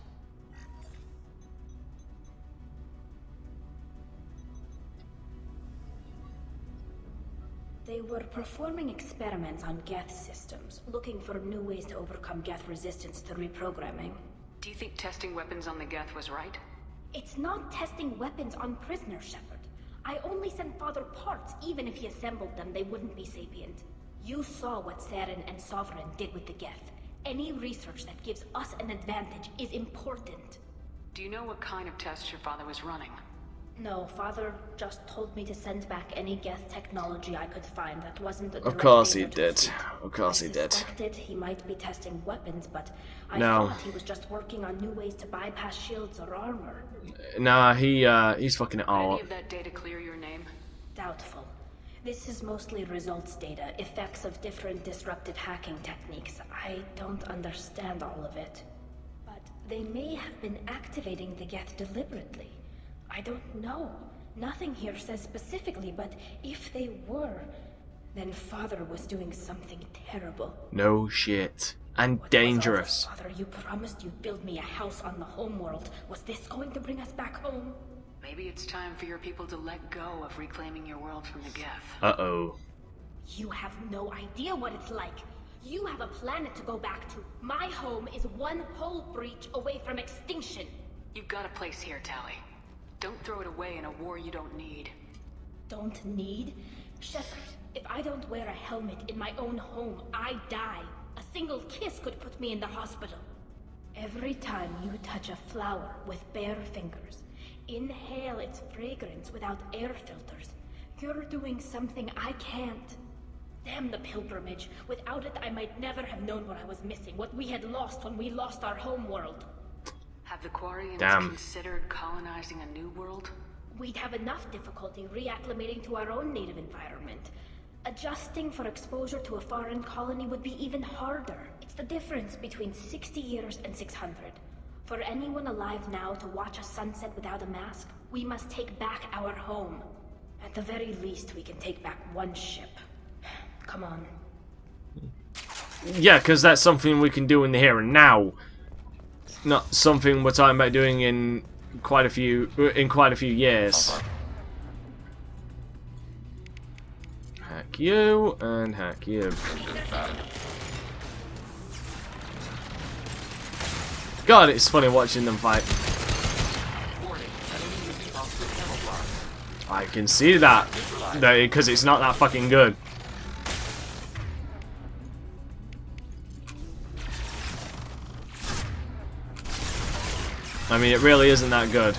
They were performing experiments on Geth systems, looking for new ways to overcome Geth resistance to reprogramming. Do you think testing weapons on the Geth was right? It's not testing weapons on prisoners, Shepard. I only sent Father parts. Even if he assembled them, they wouldn't be sapient. You saw what Saren and Sovereign did with the Geth. Any research that gives us an advantage is important. Do you know what kind of tests your father was running? No, Father just told me to send back any Geth technology I could find that wasn't a Of course he did. Of course he did. I suspected he might be testing weapons, but I No. thought he was just working on new ways to bypass shields or armor. Nah, he's fucking it all Any up. of that data clear your name? Doubtful. This is mostly results data, effects of different disruptive hacking techniques. I don't understand all of it. But they may have been activating the Geth deliberately. I don't know. Nothing here says specifically, but if they were, then Father was doing something terrible. No shit. And dangerous. Father, you promised you'd build me a house on the homeworld. Was this going to bring us back home? Maybe it's time for your people to let go of reclaiming your world from the Geth. Uh-oh. You have no idea what it's like. You have a planet to go back to. My home is one hull breach away from extinction. You've got a place here, Tali. Don't throw it away in a war you don't need. Don't need? Shepard, if I don't wear a helmet in my own home, I die. A single kiss could put me in the hospital. Every time you touch a flower with bare fingers, inhale its fragrance without air filters, you're doing something I can't. Damn the pilgrimage. Without it, I might never have known what I was missing, what we had lost when we lost our homeworld. Have the Quarians Damn. considered colonizing a new world? We'd have enough difficulty reacclimating to our own native environment. Adjusting for exposure to a foreign colony would be even harder. It's the difference between 60 years and 600. For anyone alive now to watch a sunset without a mask, we must take back our home. At the very least, we can take back one ship. Come on. Yeah, because that's something we can do in the here and now. Not something we're talking about doing in quite a few years. Hack you and hack you. God, it's funny watching them fight. I can see that, because it's not that fucking good. I mean, it really isn't that good.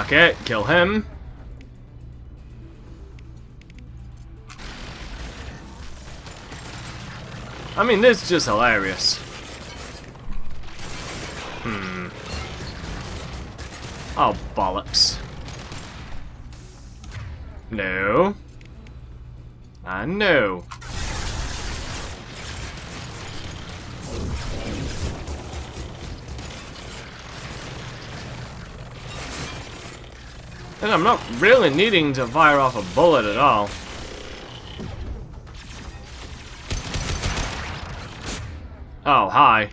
Okay, kill him. I mean, this is just hilarious. Oh, bollocks. No. And no. And I'm not really needing to fire off a bullet at all. Oh, hi.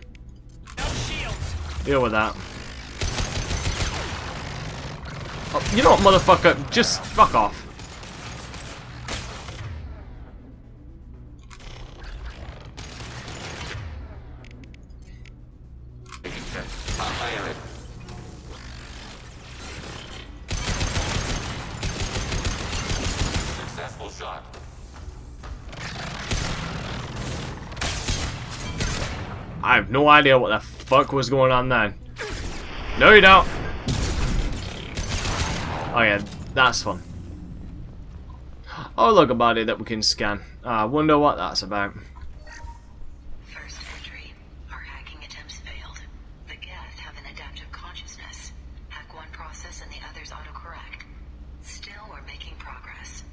Deal with that. Oh, you know what, motherfucker? Just fuck off. Successful shot. I have no idea what the fuck was going on then. No, you don't. Oh yeah, that's fun. Oh, look, a body that we can scan. I wonder what that's about. First entry. Our hacking attempts failed. The Geth have an adaptive consciousness. Hack one process and the others autocorrect. Still, we're making progress.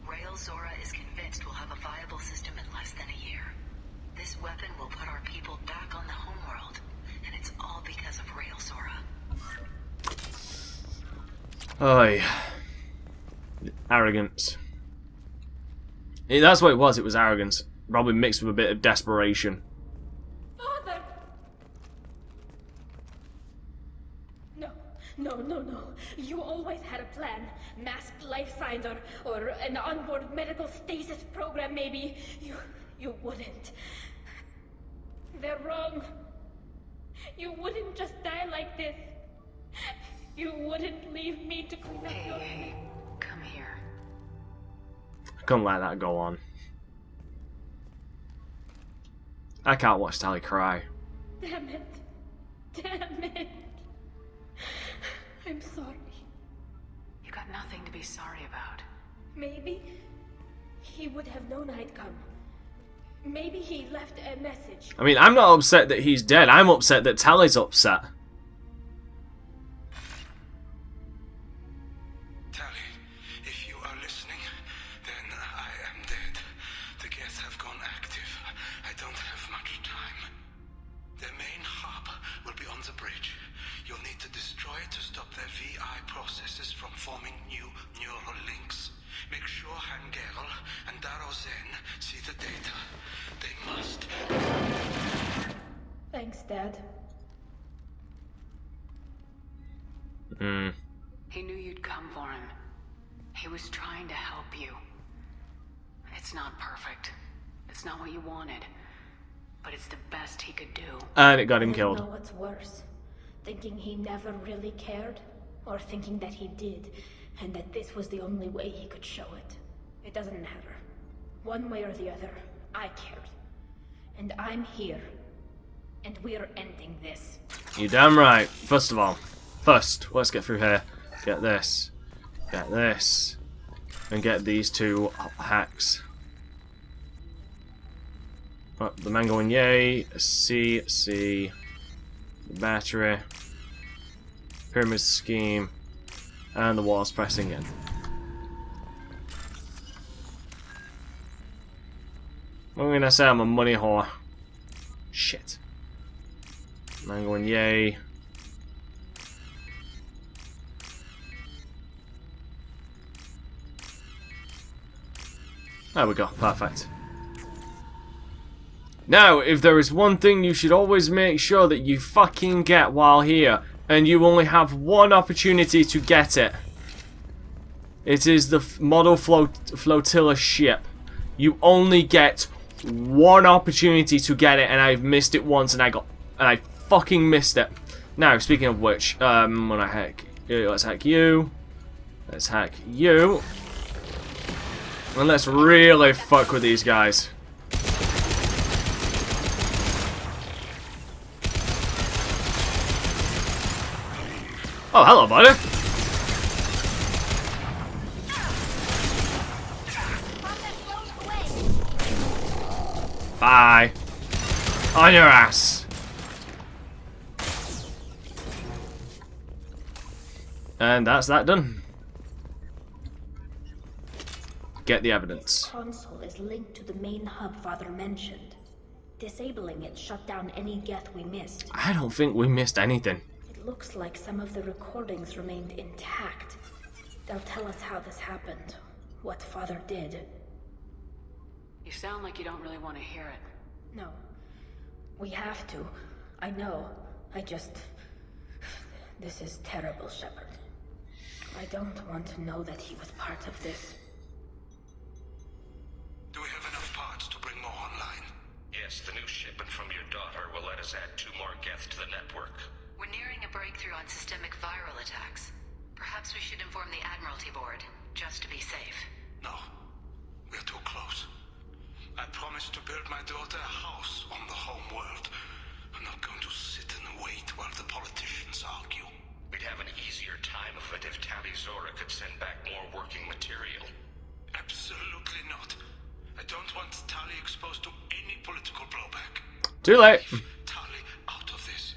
Rail Zora is convinced we'll have a viable system in less than a year. This weapon will put our people back on the homeworld, and it's all because of Rail Zora. Oy. Arrogance. Yeah, that's what it was. It was arrogance. Probably mixed with a bit of desperation. Father! No, no, no, no. You always had a plan. Masked life signs or an onboard medical stasis program, maybe. You wouldn't. They're wrong. You wouldn't just die like this. You wouldn't leave me to clean up your... Hey, come here. I couldn't let that go on. I can't watch Tali cry. Damn it. Damn it. I'm sorry. You got nothing to be sorry about. Maybe he would have known I'd come. Maybe he left a message. I mean, I'm not upset that he's dead. I'm upset that Tali's upset. Tali, if you are listening, then I am dead. The Geth have gone active. I don't have much time. Their main hub will be on the bridge. You'll need to destroy it to stop their VI processes from forming new neural links. Make sure Hangerl and Darozen see the data. They must. Thanks, Dad. He knew you'd come for him. He was trying to help you. It's not perfect. It's not what you wanted. But it's the best he could do. And it got him I don't know killed. what's worse. Thinking he never really cared, or thinking that he did, and that this was the only way he could show it. It doesn't matter. One way or the other, I cared. And I'm here. And we're ending this. You're damn right. First, let's get through here. Get this. Get this. And get these two hacks. Oh, the man going yay. C. The battery. Pyramid scheme. And the walls pressing in. I'm gonna say I'm a money whore. Shit. Man going yay. There we go, perfect. Now, if there is one thing you should always make sure that you fucking get while here, and you only have one opportunity to get it, it is the model flotilla ship. You only get one opportunity to get it, and I've missed it once, and I fucking missed it. Now, speaking of which, when I hack, let's hack you. Let's hack you. And let's really fuck with these guys. Oh, hello, buddy. Bye. On your ass. And that's that done. Get the evidence. This console is linked to the main hub Father mentioned. Disabling it shut down any Geth we missed. I don't think we missed anything. It looks like some of the recordings remained intact. They'll tell us how this happened, what Father did. You sound like you don't really want to hear it. No. We have to. I know. This is terrible, Shepard. I don't want to know that he was part of this. Do we have enough parts to bring more online? Yes, the new shipment from your daughter will let us add 2 more Geth to the network. We're nearing a breakthrough on systemic viral attacks. Perhaps we should inform the Admiralty Board, just to be safe. No. We're too close. I promised to build my daughter a house on the home world. I'm not going to sit and wait while the politicians argue. We'd have an easier time of it if Tali Zora could send back more working material. Absolutely not. I don't want Tali exposed to any political blowback. Too late. Tali out of this.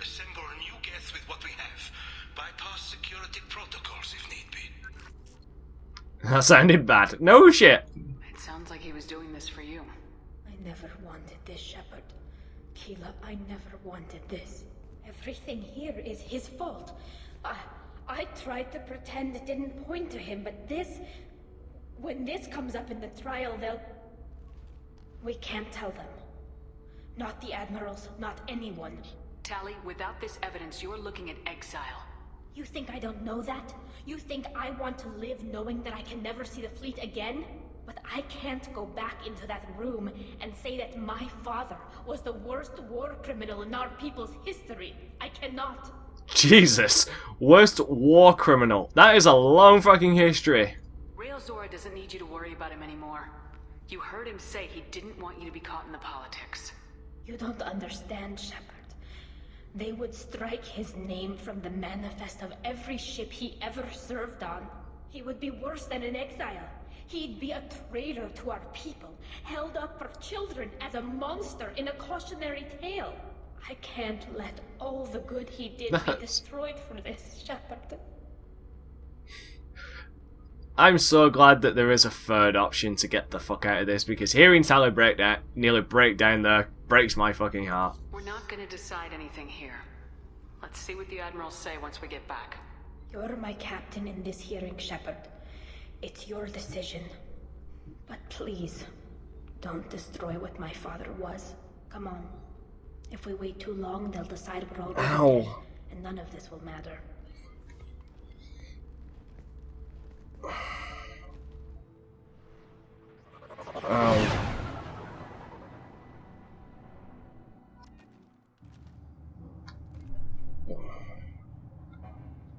Assemble a new Geth with what we have. Bypass security protocols if need be. That sounded bad. No shit. It sounds like he was doing this for you. I never wanted this, Shepard. Keela, I never wanted this. Everything here is his fault. I tried to pretend it didn't point to him, but this... When this comes up in the trial, they'll... We can't tell them. Not the admirals, not anyone. Tali, without this evidence, you're looking at exile. You think I don't know that? You think I want to live knowing that I can never see the fleet again? But I can't go back into that room and say that my father was the worst war criminal in our people's history. I cannot. Jesus. Worst war criminal. That is a long fucking history. Rail Zora doesn't need you to worry about him anymore. You heard him say he didn't want you to be caught in the politics. You don't understand, Shepard. They would strike his name from the manifest of every ship he ever served on. He would be worse than an exile. He'd be a traitor to our people, held up for children as a monster in a cautionary tale. I can't let all the good he did be destroyed for this, Shepard. I'm so glad that there is a third option to get the fuck out of this, because hearing Tally nearly break down there breaks my fucking heart. We're not gonna decide anything here. Let's see what the Admirals say once we get back. You're my captain in this hearing, Shepard. It's your decision. But please, don't destroy what my father was. Come on. If we wait too long, they'll decide we're all dead, and none of this will matter.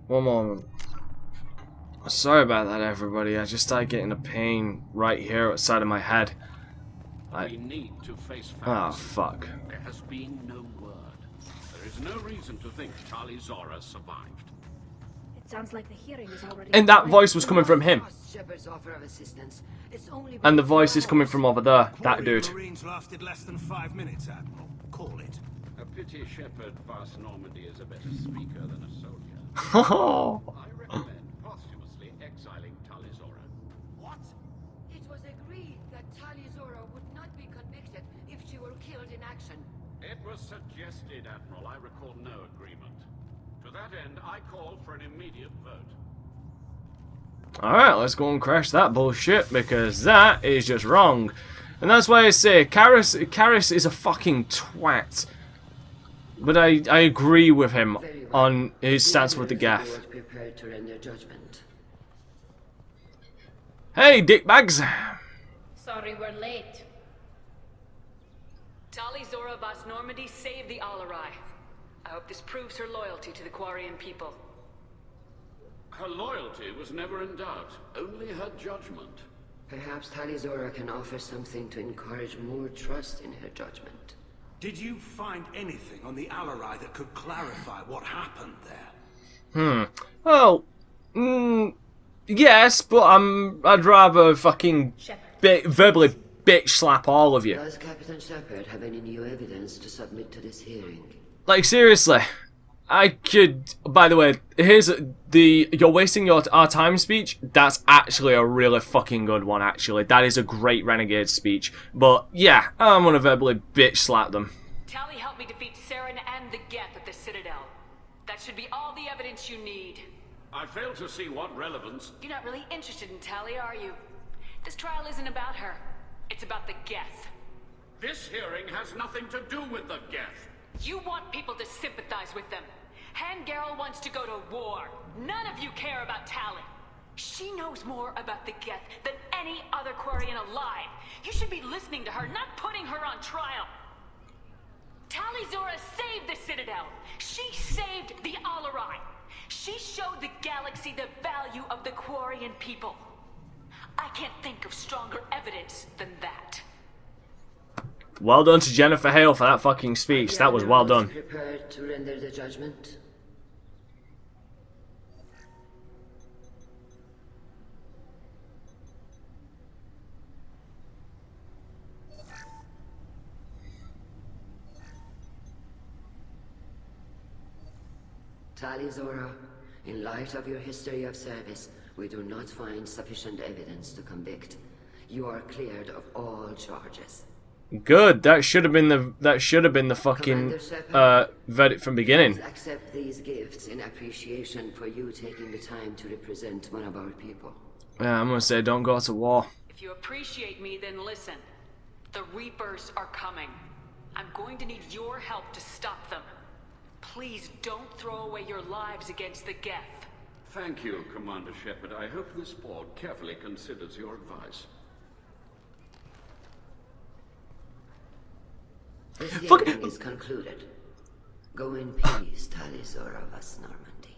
One moment. Sorry about that, everybody. I just started getting a pain right here outside of my head. We need to face facts. Oh, fuck. There has been no word. There is no reason to think Tali Zora survived. It sounds like the hearing is already. And that voice was coming from him. Shepard's offer of assistance. It's only And the voice is coming from over there. That dude. Marines lasted less than 5 minutes, Admiral. Call it. A pity Shepard Vas Normandy is a better speaker than a soldier. I recommend posthumously exiling Tali Zora. What? It was agreed that Tali Zora would not be convicted if she were killed in action. It was suggested, Admiral. I recall no agreement. To that end, I call for an immediate vote. Alright, let's go and crash that bullshit, because that is just wrong. And that's why I say, Karis is a fucking twat. But I agree with him on his stance with the Geth. Prepared to render judgment. Hey, dickbags! Sorry we're late. Tali Zora Vas Normandy saved the Alarai. I hope this proves her loyalty to the Quarian people. Her loyalty was never in doubt, only her judgment. Perhaps Tali Zora can offer something to encourage more trust in her judgment. Did you find anything on the Alarai that could clarify what happened there? Well, yes, but I'd rather fucking verbally bitch slap all of you. Does Captain Shepard have any new evidence to submit to this hearing? Like, seriously. I could, by the way, here's the "you're wasting our time" speech. That's actually a really fucking good one, actually. That is a great Renegade speech. But, yeah, I'm gonna verbally bitch slap them. Tali helped me defeat Saren and the Geth at the Citadel. That should be all the evidence you need. I fail to see what relevance... You're not really interested in Tali, are you? This trial isn't about her. It's about the Geth. This hearing has nothing to do with the Geth. You want people to sympathize with them. Hangarel wants to go to war. None of you care about Tali. She knows more about the Geth than any other Quarian alive. You should be listening to her, not putting her on trial. Tali Zora saved the Citadel. She saved the Alarai. She showed the galaxy the value of the Quarian people. I can't think of stronger evidence than that. Well done to Jennifer Hale for that fucking speech. That was well done. Prepared to render the judgment? Tali Zora, in light of your history of service, we do not find sufficient evidence to convict. You are cleared of all charges. Good. That should have been the fucking verdict from beginning. Please accept these gifts in appreciation for you taking the time to represent one of our people. Yeah, I'm gonna say don't go to war. If you appreciate me, then listen. The Reapers are coming. I'm going to need your help to stop them. Please don't throw away your lives against the Geth. Thank you, Commander Shepard. I hope this board carefully considers your advice. This hearing is concluded. Go in peace, Tali Zora vas Normandy.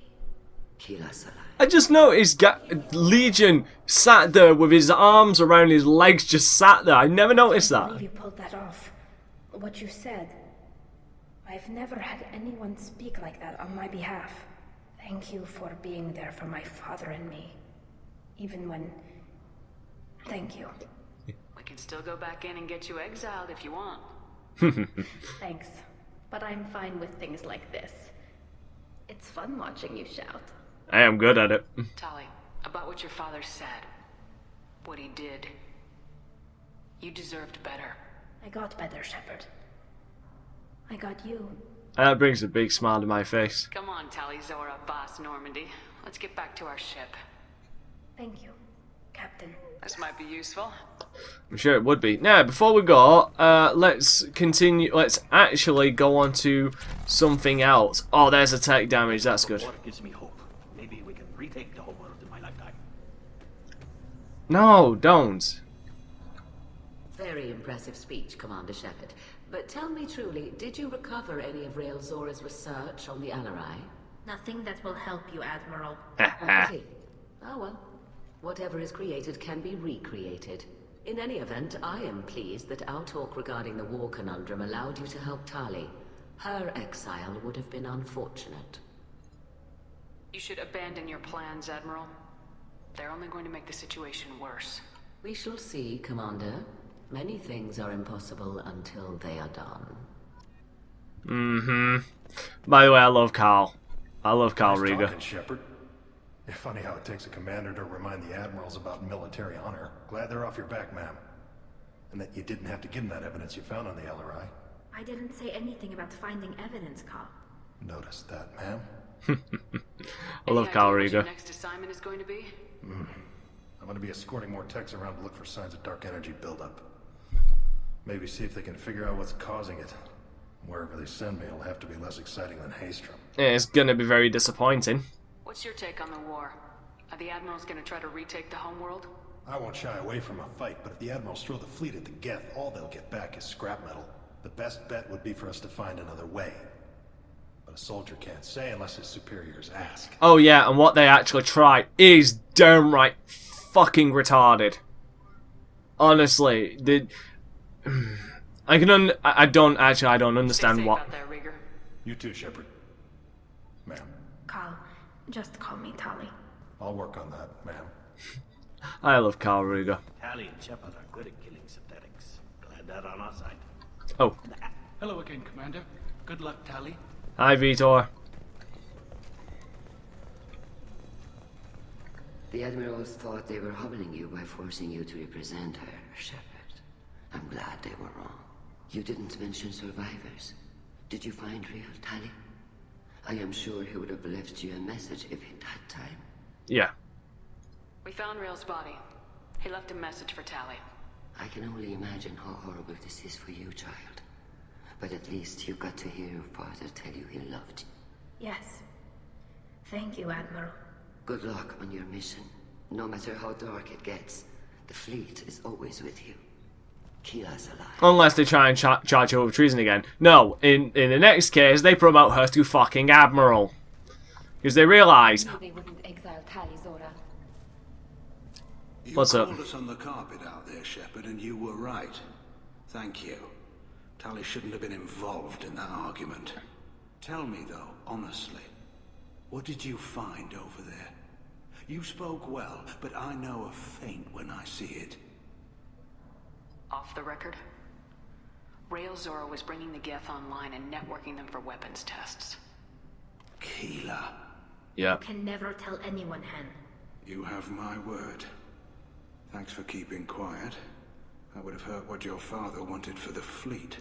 Kila Salai. I just noticed Legion sat there with his arms around his legs, just sat there. I never noticed I that. believe you pulled that off. What you said. I've never had anyone speak like that on my behalf. Thank you for being there for my father and me. Even when... Thank you. We can still go back in and get you exiled if you want. Thanks. But I'm fine with things like this. It's fun watching you shout. I am good at it. Tali, about what your father said. What he did. You deserved better. I got better, Shepard. I got you. That brings a big smile to my face. Come on, Tali Zora, boss Normandy. Let's get back to our ship. Thank you, Captain. This might be useful. I'm sure it would be. Now, before we go, let's continue. Let's actually go on to something else. Oh, there's a tech damage. That's good. What gives me hope? Maybe we can retake the whole world in my lifetime. No, don't. Very impressive speech, Commander Shepard. But tell me truly, did you recover any of Rael Zora's research on the Alarai? Nothing that will help you, Admiral. Oh well. Whatever is created can be recreated. In any event, I am pleased that our talk regarding the war conundrum allowed you to help Tali. Her exile would have been unfortunate. You should abandon your plans, Admiral. They're only going to make the situation worse. We shall see, Commander. Many things are impossible until they are done. By the way, I love Carl. I love Carl Nice Rieger. talking, Shepard. It's funny how it takes a commander to remind the admirals about military honor. Glad they're off your back, ma'am. And that you didn't have to give them that evidence you found on the LRI. I didn't say anything about finding evidence, Carl. Noticed that, ma'am. I love Carl What your Rieger. next assignment is going to be? I'm going to be escorting more techs around to look for signs of dark energy buildup. Maybe see if they can figure out what's causing it. Wherever they send me, it'll have to be less exciting than Haystrom. Yeah, it's gonna be very disappointing. What's your take on the war? Are the Admirals going to try to retake the homeworld? I won't shy away from a fight, but if the admirals throw the fleet at the Geth, all they'll get back is scrap metal. The best bet would be for us to find another way. But a soldier can't say unless his superiors ask. Oh yeah, and what they actually try is downright fucking retarded. Honestly, I don't understand Stay safe what. out there, Rieger. You too, Shepard. Ma'am. Carl, just call me Tali. I'll work on that, ma'am. I love Carl Rieger. Tali and Shepard are good at killing synthetics. Glad they're on our side. Oh, Hello again, Commander. Good luck, Tali. hi Vitor. The admirals thought they were humbling you by forcing you to represent her, Shepard. I'm glad they were wrong. You didn't mention survivors. Did you find real Tali? I am sure he would have left you a message if he'd had time. Yeah. We found Rael's body. He left a message for Tali. I can only imagine how horrible this is for you, child. But at least you got to hear your father tell you he loved you. Yes. Thank you, Admiral. Good luck on your mission. No matter how dark it gets, the fleet is always with you. Keep us alive. Unless they try and charge her with treason again. No, in the next case, they promote her to fucking Admiral. Because they realise... They wouldn't exile Tali Zora. What's up? You called us on the carpet out there, Shepard, and you were right. Thank you. Tali shouldn't have been involved in that argument. Tell me, though, honestly, what did you find over there? You spoke well, but I know a feint when I see it. Off the record, Rael Zora was bringing the Geth online and networking them for weapons tests. Keela. Yeah. You can never tell anyone, Hen. You have my word. Thanks for keeping quiet. That would have hurt what your father wanted for the fleet.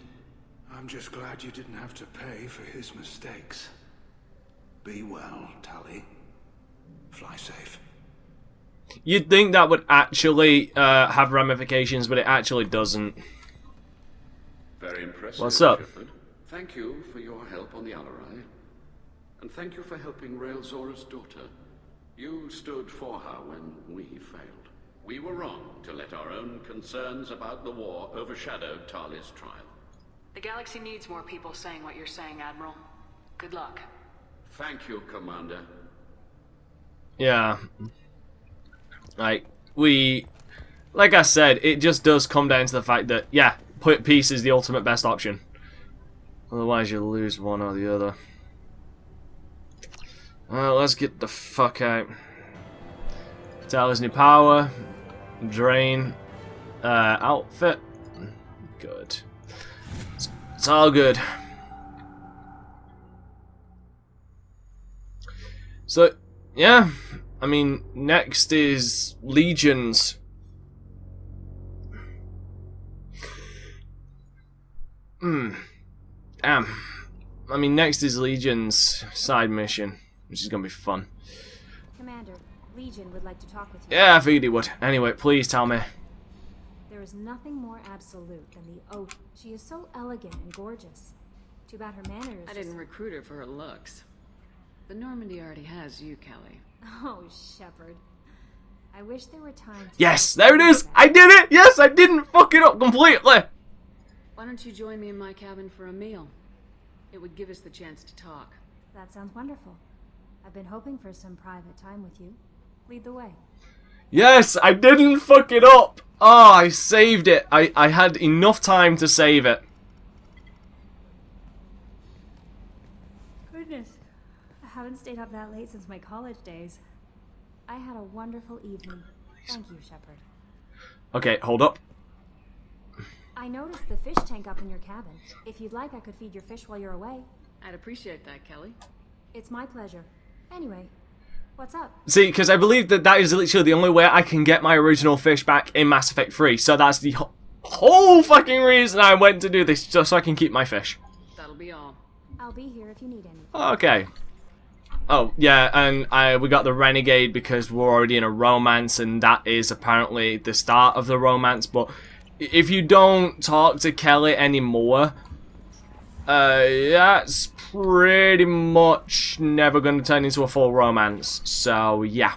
I'm just glad you didn't have to pay for his mistakes. Be well, Tali. Fly safe. You'd think that would actually have ramifications, but it actually doesn't. Very impressive. What's up? Shepard. Thank you for your help on the Alarai. And thank you for helping Rael Zora's daughter. You stood for her when we failed. We were wrong to let our own concerns about the war overshadow Tali's trial. The galaxy needs more people saying what you're saying, Admiral. Good luck. Thank you, Commander. Yeah. Like I said, it just does come down to the fact that, yeah, peace is the ultimate best option. Otherwise, you'll lose one or the other. Let's get the fuck out. Tali's new power. Drain. Outfit. Good. It's all good. So, yeah. I mean, next is Legions. Damn. I mean, next is Legion's side mission, which is gonna be fun. Commander, Legion would like to talk with you. Yeah, I figured he would. Anyway, please tell me. There is nothing more absolute than the oath. She is so elegant and gorgeous. Too bad her manners. I didn't recruit her for her looks. The Normandy already has you, Kelly. Oh, Shepard. I wish there were time to... Yes, there it is! I did it! Yes, I didn't fuck it up completely! Why don't you join me in my cabin for a meal? It would give us the chance to talk. That sounds wonderful. I've been hoping for some private time with you. Lead the way. Yes, I didn't fuck it up! Oh, I saved it. I had enough time to save it. Goodness. I haven't stayed up that late since my college days. I had a wonderful evening. Thank you, Shepard. Okay, hold up. I noticed the fish tank up in your cabin. If you'd like, I could feed your fish while you're away. I'd appreciate that, Kelly. It's my pleasure. Anyway, what's up? See, because I believe that is literally the only way I can get my original fish back in Mass Effect 3. So that's the whole fucking reason I went to do this, just so I can keep my fish. That'll be all. I'll be here if you need anything. Okay. Oh, yeah, and we got the Renegade because we're already in a romance, and that is apparently the start of the romance, but if you don't talk to Kelly anymore, that's pretty much never going to turn into a full romance. So, yeah.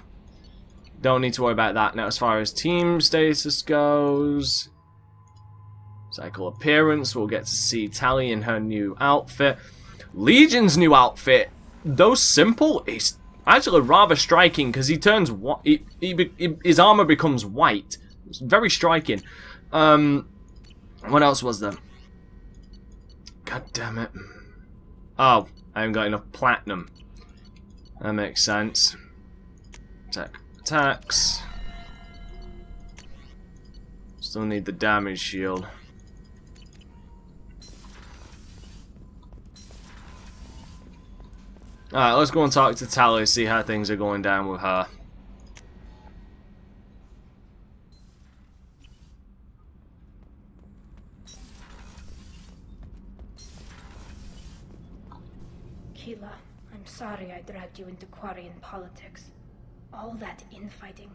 Don't need to worry about that. Now, as far as team status goes, cycle appearance, we'll get to see Tali in her new outfit. Legion's new outfit, though simple, is actually rather striking because he turns his armor becomes white. It's very striking. What else was there? God damn it. Oh, I haven't got enough platinum. That makes sense. Attacks. Still need the damage shield. Alright, let's go and talk to Tali, see how things are going down with her. Keela, I'm sorry I dragged you into Quarian politics. All that infighting,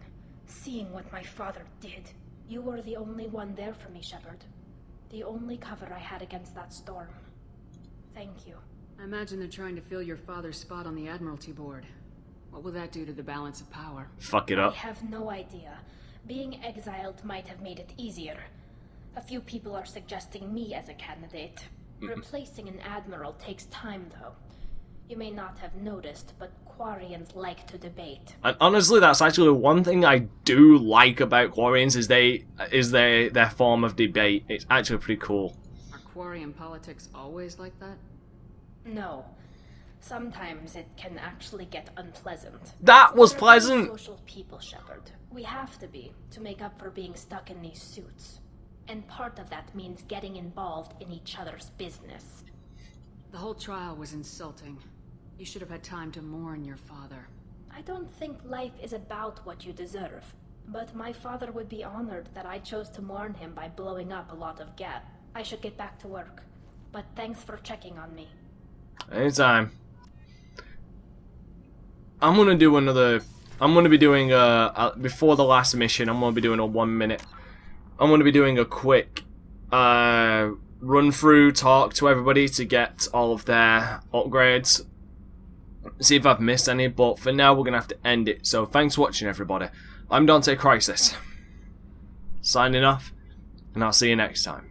seeing what my father did. You were the only one there for me, Shepard. The only cover I had against that storm. Thank you. I imagine they're trying to fill your father's spot on the Admiralty Board. What will that do to the balance of power? Fuck it up. I have no idea. Being exiled might have made it easier. A few people are suggesting me as a candidate. Replacing an admiral takes time, though. You may not have noticed, but Quarians like to debate. And honestly, that's actually one thing I do like about Quarians is their form of debate. It's actually pretty cool. Are Quarian politics always like that? No. Sometimes it can actually get unpleasant. That was We're pleasant! social people, Shepard. We have to be, to make up for being stuck in these suits. And part of that means getting involved in each other's business. The whole trial was insulting. You should have had time to mourn your father. I don't think life is about what you deserve. But my father would be honored that I chose to mourn him by blowing up a lot of gas. I should get back to work. But thanks for checking on me. Anytime. I'm gonna be doing before the last mission, I'm gonna be doing a 1 minute. I'm gonna be doing a quick run through, talk to everybody to get all of their upgrades. See if I've missed any, but for now we're gonna have to end it. So thanks for watching, everybody. I'm DanteCrysis. Signing off, and I'll see you next time.